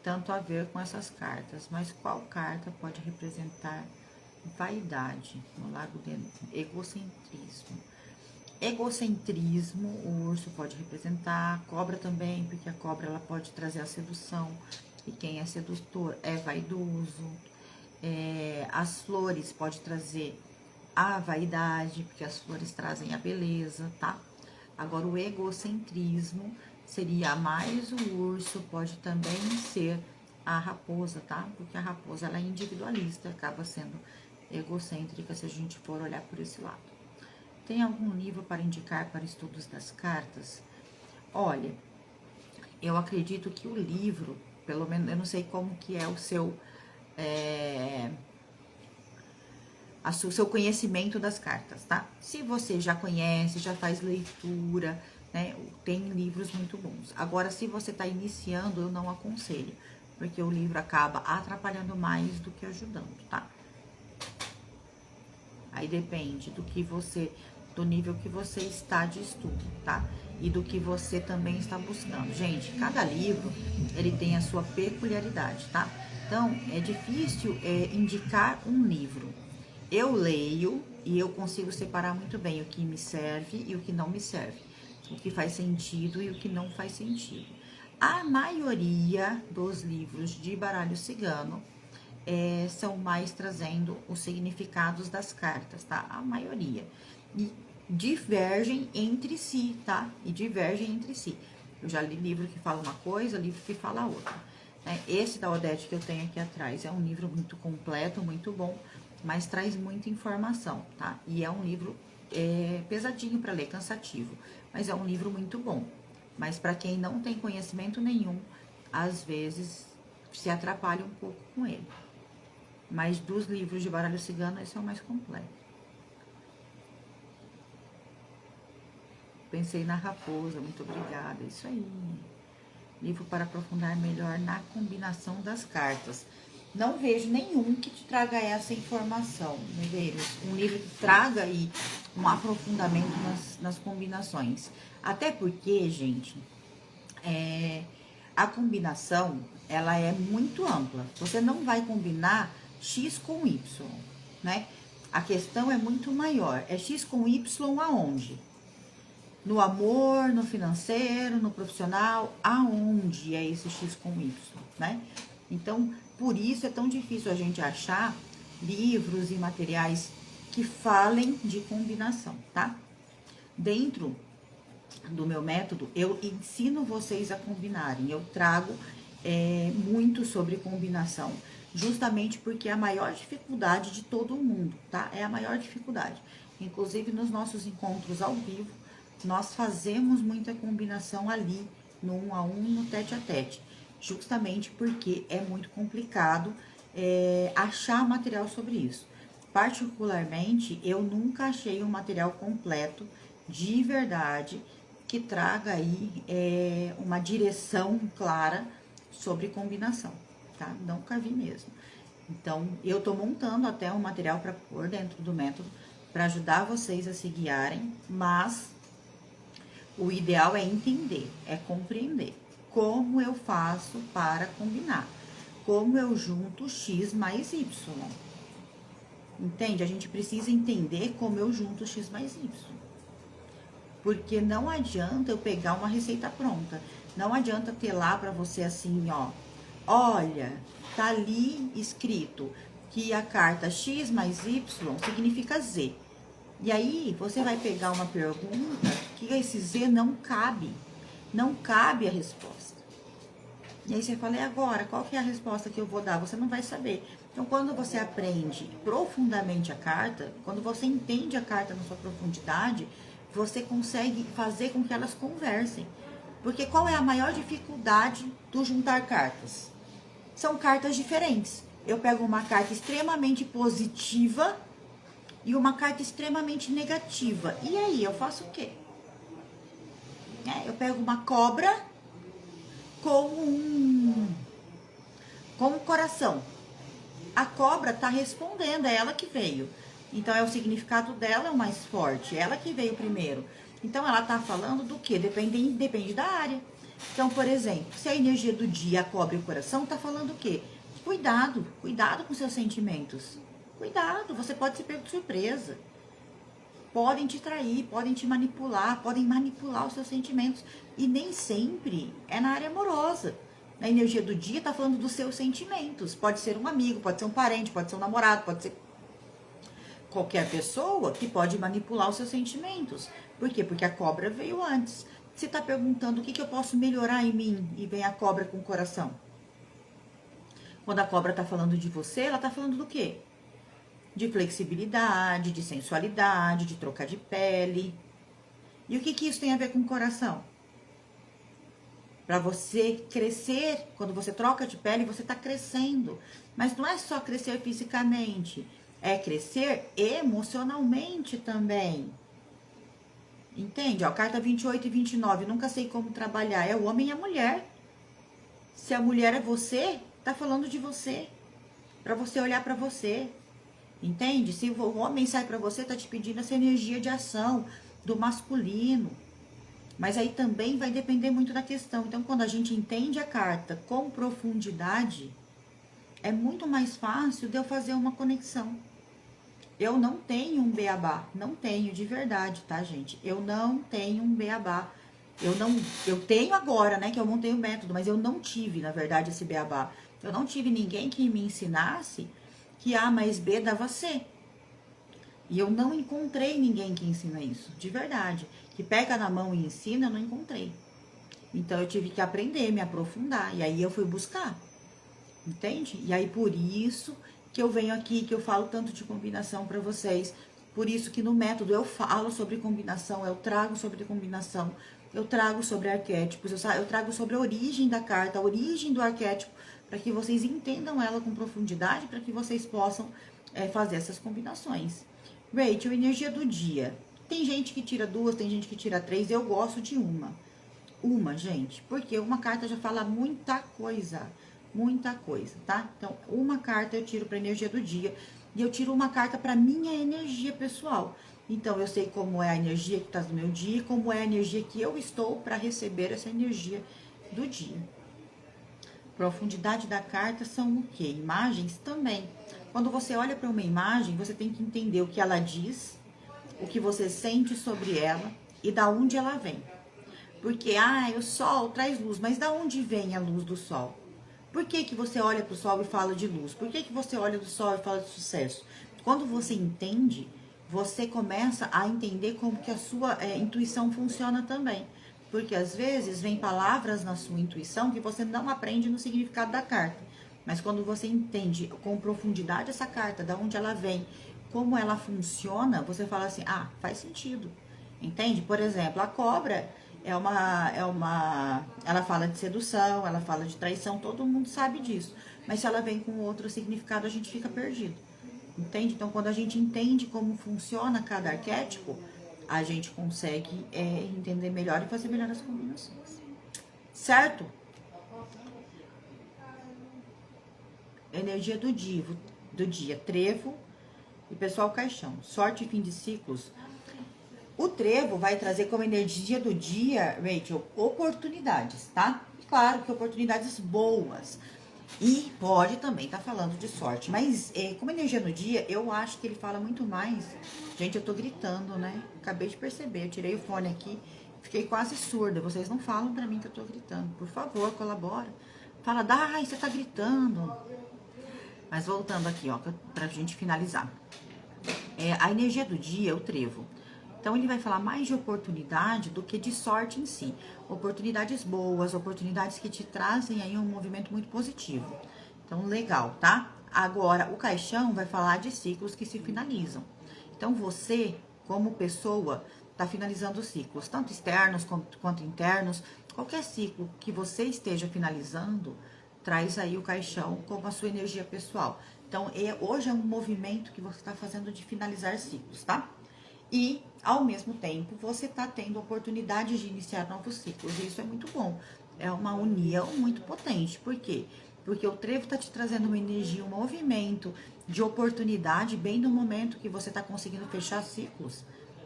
tanto a ver com essas cartas, mas qual carta pode representar vaidade no lado de egocentrismo? Egocentrismo, o urso pode representar, a cobra também, porque a cobra ela pode trazer a sedução, e quem é sedutor é vaidoso. As flores pode trazer a vaidade, porque as flores trazem a beleza, tá? Agora, o egocentrismo seria mais o urso, pode também ser a raposa, tá? Porque a raposa, ela é individualista, acaba sendo egocêntrica se a gente for olhar por esse lado. Tem algum livro para indicar para estudos das cartas? Olha, eu acredito que o livro, pelo menos, eu não sei como que é o seu seu conhecimento das cartas, tá? Se você já conhece, já faz leitura, né? Tem livros muito bons. Agora, se você está iniciando, eu não aconselho, porque o livro acaba atrapalhando mais do que ajudando, tá? Aí depende do nível que você está de estudo, tá? E do que você também está buscando. Gente, cada livro, ele tem a sua peculiaridade, tá? Então, é difícil indicar um livro. Eu leio e eu consigo separar muito bem o que me serve e o que não me serve. O que faz sentido e o que não faz sentido. A maioria dos livros de baralho cigano são mais trazendo os significados das cartas, tá? A maioria. E divergem entre si, tá? E divergem entre si. Eu já li livro que fala uma coisa, livro que fala outra. Esse da Odete que eu tenho aqui atrás é um livro muito completo, muito bom, mas traz muita informação, tá? E é um livro pesadinho para ler, cansativo, mas é um livro muito bom. Mas para quem não tem conhecimento nenhum, às vezes se atrapalha um pouco com ele. Mas dos livros de baralho cigano, esse é o mais completo. Pensei na raposa, muito obrigada. Isso aí. Livro para aprofundar melhor na combinação das cartas. Não vejo nenhum que te traga essa informação, Medeiros. Um livro que traga aí um aprofundamento nas combinações. Até porque, gente, a combinação, ela é muito ampla. Você não vai combinar X com Y, né? A questão é muito maior. É X com Y aonde? No amor, no financeiro, no profissional, aonde é esse X com Y, né? Então, por isso é tão difícil a gente achar livros e materiais que falem de combinação, tá? Dentro do meu método, eu ensino vocês a combinarem. Eu trago muito sobre combinação, justamente porque é a maior dificuldade de todo mundo, tá? É a maior dificuldade. Inclusive, nos nossos encontros ao vivo, nós fazemos muita combinação ali, no 1 a 1, no tete a tete, justamente porque é muito complicado achar material sobre isso. Particularmente, eu nunca achei um material completo, de verdade, que traga aí uma direção clara sobre combinação, tá? Nunca vi mesmo. Então, eu tô montando até um material para pôr dentro do método, para ajudar vocês a se guiarem, mas o ideal é entender, é compreender como eu faço para combinar, como eu junto X mais Y. Entende? A gente precisa entender como eu junto X mais Y. Porque não adianta eu pegar uma receita pronta. Não adianta ter lá para você assim, ó. Olha, tá ali escrito que a carta X mais Y significa Z. E aí, você vai pegar uma pergunta que esse Z não cabe. Não cabe a resposta. E aí você fala, e agora? Qual que é a resposta que eu vou dar? Você não vai saber. Então, quando você aprende profundamente a carta, quando você entende a carta na sua profundidade, você consegue fazer com que elas conversem. Porque qual é a maior dificuldade do juntar cartas? São cartas diferentes. Eu pego uma carta extremamente positiva e uma carta extremamente negativa. E aí, eu faço o quê? Eu pego uma cobra com um coração. A cobra tá respondendo, é ela que veio. Então, é o significado dela é o mais forte, ela que veio primeiro. Então, ela tá falando do quê? Depende da área. Então, por exemplo, se a energia do dia cobre o coração, tá falando o quê? Cuidado, cuidado com seus sentimentos. Cuidado, você pode ser pego de surpresa. Podem te trair, podem te manipular, podem manipular os seus sentimentos. E nem sempre é na área amorosa. Na energia do dia tá falando dos seus sentimentos. Pode ser um amigo, pode ser um parente, pode ser um namorado, pode ser qualquer pessoa que pode manipular os seus sentimentos. Por quê? Porque a cobra veio antes. Você está perguntando o que eu posso melhorar em mim e vem a cobra com o coração. Quando a cobra está falando de você, ela está falando do quê? De flexibilidade, de sensualidade, de trocar de pele. E o que isso tem a ver com o coração? Para você crescer, quando você troca de pele, você está crescendo. Mas não é só crescer fisicamente, é crescer emocionalmente também. Entende? Ó, carta 28 e 29, nunca sei como trabalhar. É o homem e a mulher. Se a mulher é você, tá falando de você. Pra você olhar pra você. Entende? Se o homem sai pra você, tá te pedindo essa energia de ação do masculino. Mas aí também vai depender muito da questão. Então, quando a gente entende a carta com profundidade, é muito mais fácil de eu fazer uma conexão. Eu não tenho um beabá, não tenho de verdade, tá, gente? Eu não tenho um beabá. Eu tenho agora, né, que eu montei o método, mas eu não tive, na verdade, esse beabá. Eu não tive ninguém que me ensinasse que A mais B dava C. E eu não encontrei ninguém que ensina isso, de verdade. Que pega na mão e ensina, eu não encontrei. Então eu tive que aprender, me aprofundar, e aí eu fui buscar. Entende? E aí por isso que eu venho aqui, que eu falo tanto de combinação para vocês. Por isso que no método eu falo sobre combinação, eu trago sobre combinação, eu trago sobre arquétipos, eu trago sobre a origem da carta, a origem do arquétipo, para que vocês entendam ela com profundidade, para que vocês possam fazer essas combinações. Rachel, energia do dia. Tem gente que tira 2, tem gente que tira 3, eu gosto de uma. Uma, gente, porque uma carta já fala muita coisa, tá? Então, uma carta eu tiro para energia do dia e eu tiro uma carta para minha energia pessoal. Então, eu sei como é a energia que tá no meu dia e como é a energia que eu estou para receber essa energia do dia. Profundidade da carta são o quê? Imagens também. Quando você olha para uma imagem, você tem que entender o que ela diz, o que você sente sobre ela e da onde ela vem. Porque, o sol traz luz, mas da onde vem a luz do sol? Por que que você olha para o sol e fala de luz? Por que que você olha do sol e fala de sucesso? Quando você entende, você começa a entender como que a sua intuição funciona também. Porque às vezes vem palavras na sua intuição que você não aprende no significado da carta. Mas quando você entende com profundidade essa carta, da onde ela vem, como ela funciona, você fala assim, faz sentido. Entende? Por exemplo, a cobra ela fala de sedução, ela fala de traição, todo mundo sabe disso. Mas se ela vem com outro significado, a gente fica perdido. Entende? Então, quando a gente entende como funciona cada arquétipo, a gente consegue entender melhor e fazer melhor as combinações. Certo? Energia do dia, trevo e pessoal caixão. Sorte e fim de ciclos. O trevo vai trazer como energia do dia, Rachel, oportunidades, tá? Claro que oportunidades boas. E pode também estar falando de sorte. Mas como energia do dia, eu acho que ele fala muito mais. Gente, eu tô gritando, né? Acabei de perceber. Eu tirei o fone aqui, fiquei quase surda. Vocês não falam pra mim que eu tô gritando. Por favor, colabora. Fala, Dai, você tá gritando. Mas voltando aqui, ó, pra gente finalizar. A energia do dia, o trevo. Então, ele vai falar mais de oportunidade do que de sorte em si. Oportunidades boas, oportunidades que te trazem aí um movimento muito positivo. Então, legal, tá? Agora, o caixão vai falar de ciclos que se finalizam. Então, você, como pessoa, tá finalizando ciclos, tanto externos quanto internos. Qualquer ciclo que você esteja finalizando, traz aí o caixão como a sua energia pessoal. Então, hoje é um movimento que você está fazendo de finalizar ciclos, tá? E, ao mesmo tempo, você está tendo oportunidade de iniciar novos ciclos. E isso é muito bom. É uma união muito potente. Por quê? Porque o trevo está te trazendo uma energia, um movimento de oportunidade bem no momento que você está conseguindo fechar ciclos.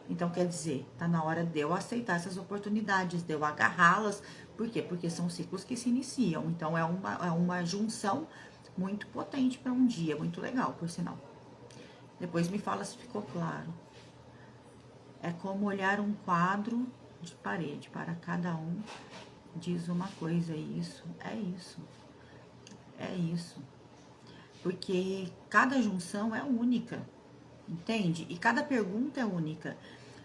Então, quer dizer, tá na hora de eu aceitar essas oportunidades, de eu agarrá-las Por quê? Porque são ciclos que se iniciam. Então, é uma junção muito potente para um dia. Muito legal, por sinal. Depois me fala se ficou claro. É como olhar um quadro de parede. Para cada um, diz uma coisa. Isso, é isso. É isso. Porque cada junção é única. Entende? E cada pergunta é única.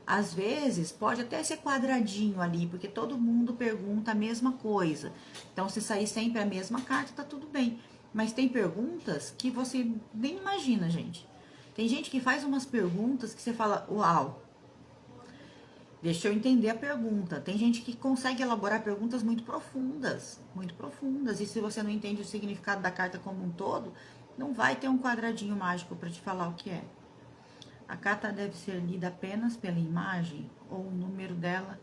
Às vezes, pode até ser quadradinho ali, porque todo mundo pergunta a mesma coisa. Então, se sair sempre a mesma carta, tá tudo bem. Mas tem perguntas que você nem imagina, gente. Tem gente que faz umas perguntas que você fala, uau, deixa eu entender a pergunta. Tem gente que consegue elaborar perguntas muito profundas, muito profundas. E se você não entende o significado da carta como um todo, não vai ter um quadradinho mágico para te falar o que é. A carta deve ser lida apenas pela imagem ou o número dela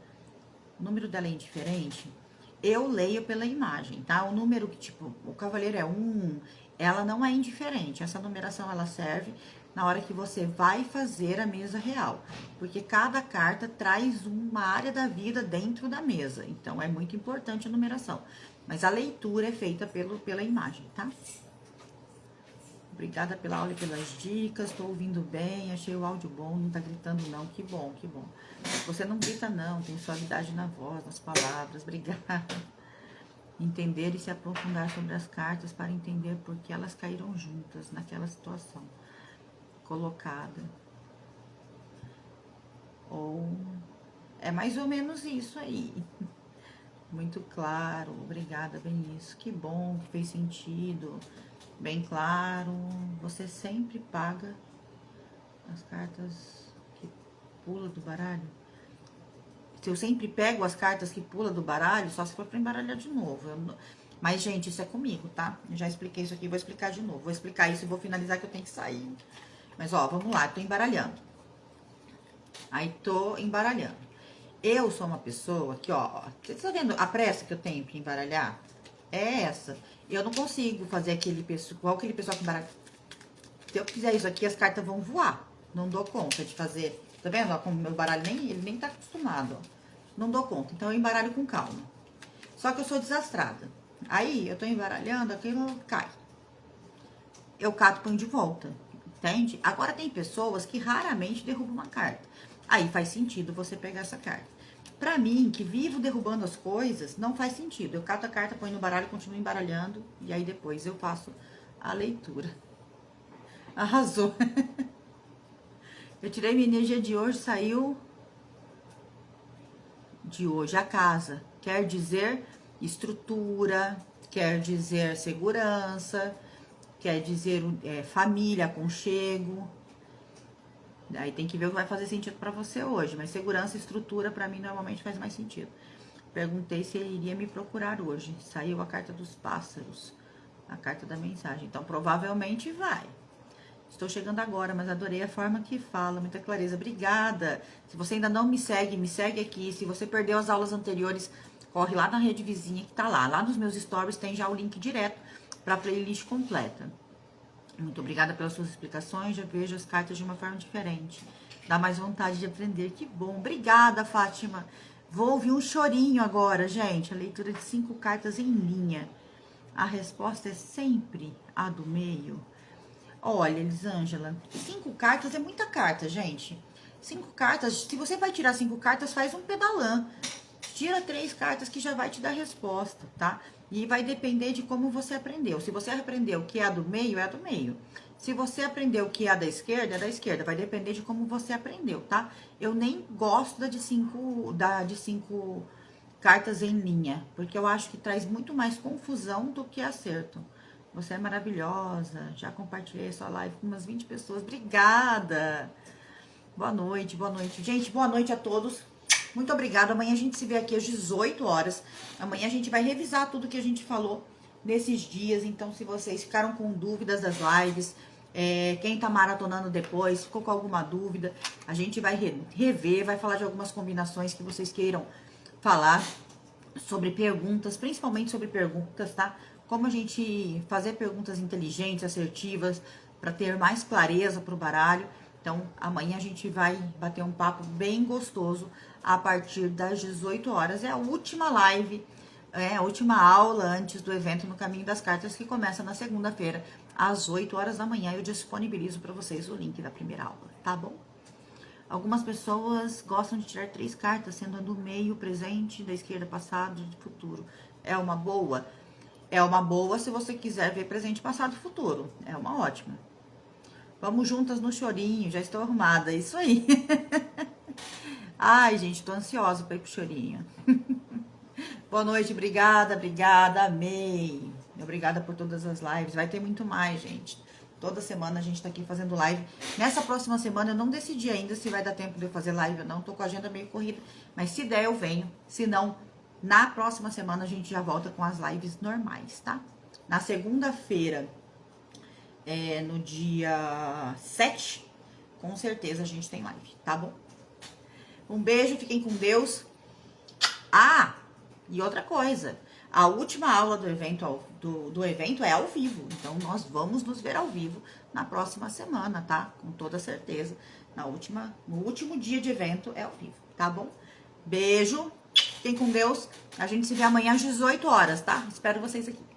é indiferente? Eu leio pela imagem, tá? O número que, tipo, o cavaleiro é 1, ela não é indiferente. Essa numeração, ela serve na hora que você vai fazer a mesa real. Porque cada carta traz uma área da vida dentro da mesa. Então, é muito importante a numeração. Mas a leitura é feita pela imagem, tá? Obrigada pela aula e pelas dicas, tô ouvindo bem, achei o áudio bom, não tá gritando não, que bom, que bom. Você não grita não, tem suavidade na voz, nas palavras, obrigada. Entender e se aprofundar sobre as cartas para entender por que elas caíram juntas naquela situação colocada. Ou é mais ou menos isso aí. Muito claro, obrigada, bem isso, que bom, que fez sentido. Bem claro, você sempre paga as cartas que pula do baralho. Se eu sempre pego as cartas que pula do baralho, só se for para embaralhar de novo. Mas, gente, isso é comigo, tá? Eu já expliquei isso aqui, vou explicar de novo. Vou explicar isso e vou finalizar que eu tenho que sair. Mas, ó, vamos lá, tô embaralhando. Aí, tô embaralhando. Eu sou uma pessoa que, ó, você tá vendo a pressa que eu tenho pra embaralhar? É essa. Eu não consigo fazer igual aquele pessoal que embaralha. Se eu fizer isso aqui, as cartas vão voar. Não dou conta de fazer. Tá vendo? Ó, como meu baralho ele nem tá acostumado, ó. Não dou conta. Então, eu embaralho com calma. Só que eu sou desastrada. Aí, eu tô embaralhando, aquilo cai. Eu cato e ponho de volta. Entende? Agora, tem pessoas que raramente derrubam uma carta. Aí, faz sentido você pegar essa carta. Pra mim, que vivo derrubando as coisas, não faz sentido. Eu cato a carta, ponho no baralho, continuo embaralhando. E aí, depois, eu faço a leitura. Arrasou. Eu tirei minha energia de hoje, saiu de hoje a casa. Quer dizer estrutura, quer dizer segurança, quer dizer família, aconchego. Aí tem que ver o que vai fazer sentido pra você hoje. Mas segurança e estrutura, pra mim, normalmente faz mais sentido. Perguntei se ele iria me procurar hoje. Saiu a carta dos pássaros, a carta da mensagem. Então, provavelmente vai. Estou chegando agora, mas adorei a forma que fala, muita clareza. Obrigada. Se você ainda não me segue aqui. Se você perdeu as aulas anteriores, corre lá na rede vizinha que tá lá. Lá nos meus stories tem já o link direto para a playlist completa. Muito obrigada pelas suas explicações. Já vejo as cartas de uma forma diferente. Dá mais vontade de aprender. Que bom. Obrigada, Fátima. Vou ouvir um chorinho agora, gente. A leitura de 5 cartas em linha. A resposta é sempre a do meio. Olha, Elisângela, 5 cartas é muita carta, gente. 5 cartas, se você vai tirar 5 cartas, faz um pedalã. Tira 3 cartas que já vai te dar resposta, tá? E vai depender de como você aprendeu. Se você aprendeu que é a do meio, é a do meio. Se você aprendeu que é a da esquerda, é da esquerda. Vai depender de como você aprendeu, tá? Eu nem gosto de 5 cartas em linha, porque eu acho que traz muito mais confusão do que acerto. Você é maravilhosa. Já compartilhei sua live com umas 20 pessoas. Obrigada. Boa noite, boa noite. Gente, boa noite a todos. Muito obrigada. Amanhã a gente se vê aqui às 18 horas. Amanhã a gente vai revisar tudo que a gente falou nesses dias. Então, se vocês ficaram com dúvidas das lives, quem tá maratonando depois, ficou com alguma dúvida, a gente vai rever, vai falar de algumas combinações que vocês queiram falar sobre perguntas, principalmente sobre perguntas, tá? Como a gente fazer perguntas inteligentes, assertivas, para ter mais clareza para o baralho. Então, amanhã a gente vai bater um papo bem gostoso a partir das 18 horas. É a última live a última aula antes do evento no Caminho das Cartas, que começa na segunda-feira, às 8 horas da manhã. Eu disponibilizo para vocês o link da primeira aula, tá bom? Algumas pessoas gostam de tirar 3 cartas, sendo a do meio presente, da esquerda passado e futuro. É uma boa? É uma boa se você quiser ver presente, passado e futuro. É uma ótima. Vamos juntas no chorinho, já estou arrumada, é isso aí. Ai, gente, tô ansiosa para ir pro chorinho. Boa noite, obrigada, amei. Obrigada por todas as lives. Vai ter muito mais, gente. Toda semana a gente tá aqui fazendo live. Nessa próxima semana eu não decidi ainda se vai dar tempo de eu fazer live ou não. Tô com a agenda meio corrida. Mas se der, eu venho. Se não, na próxima semana a gente já volta com as lives normais, tá? Na segunda-feira, no dia 7, com certeza a gente tem live, tá bom? Um beijo, fiquem com Deus. Ah, e outra coisa, a última aula do evento, do evento é ao vivo. Então, nós vamos nos ver ao vivo na próxima semana, tá? Com toda certeza. No último dia de evento é ao vivo, tá bom? Beijo, fiquem com Deus. A gente se vê amanhã às 18 horas, tá? Espero vocês aqui.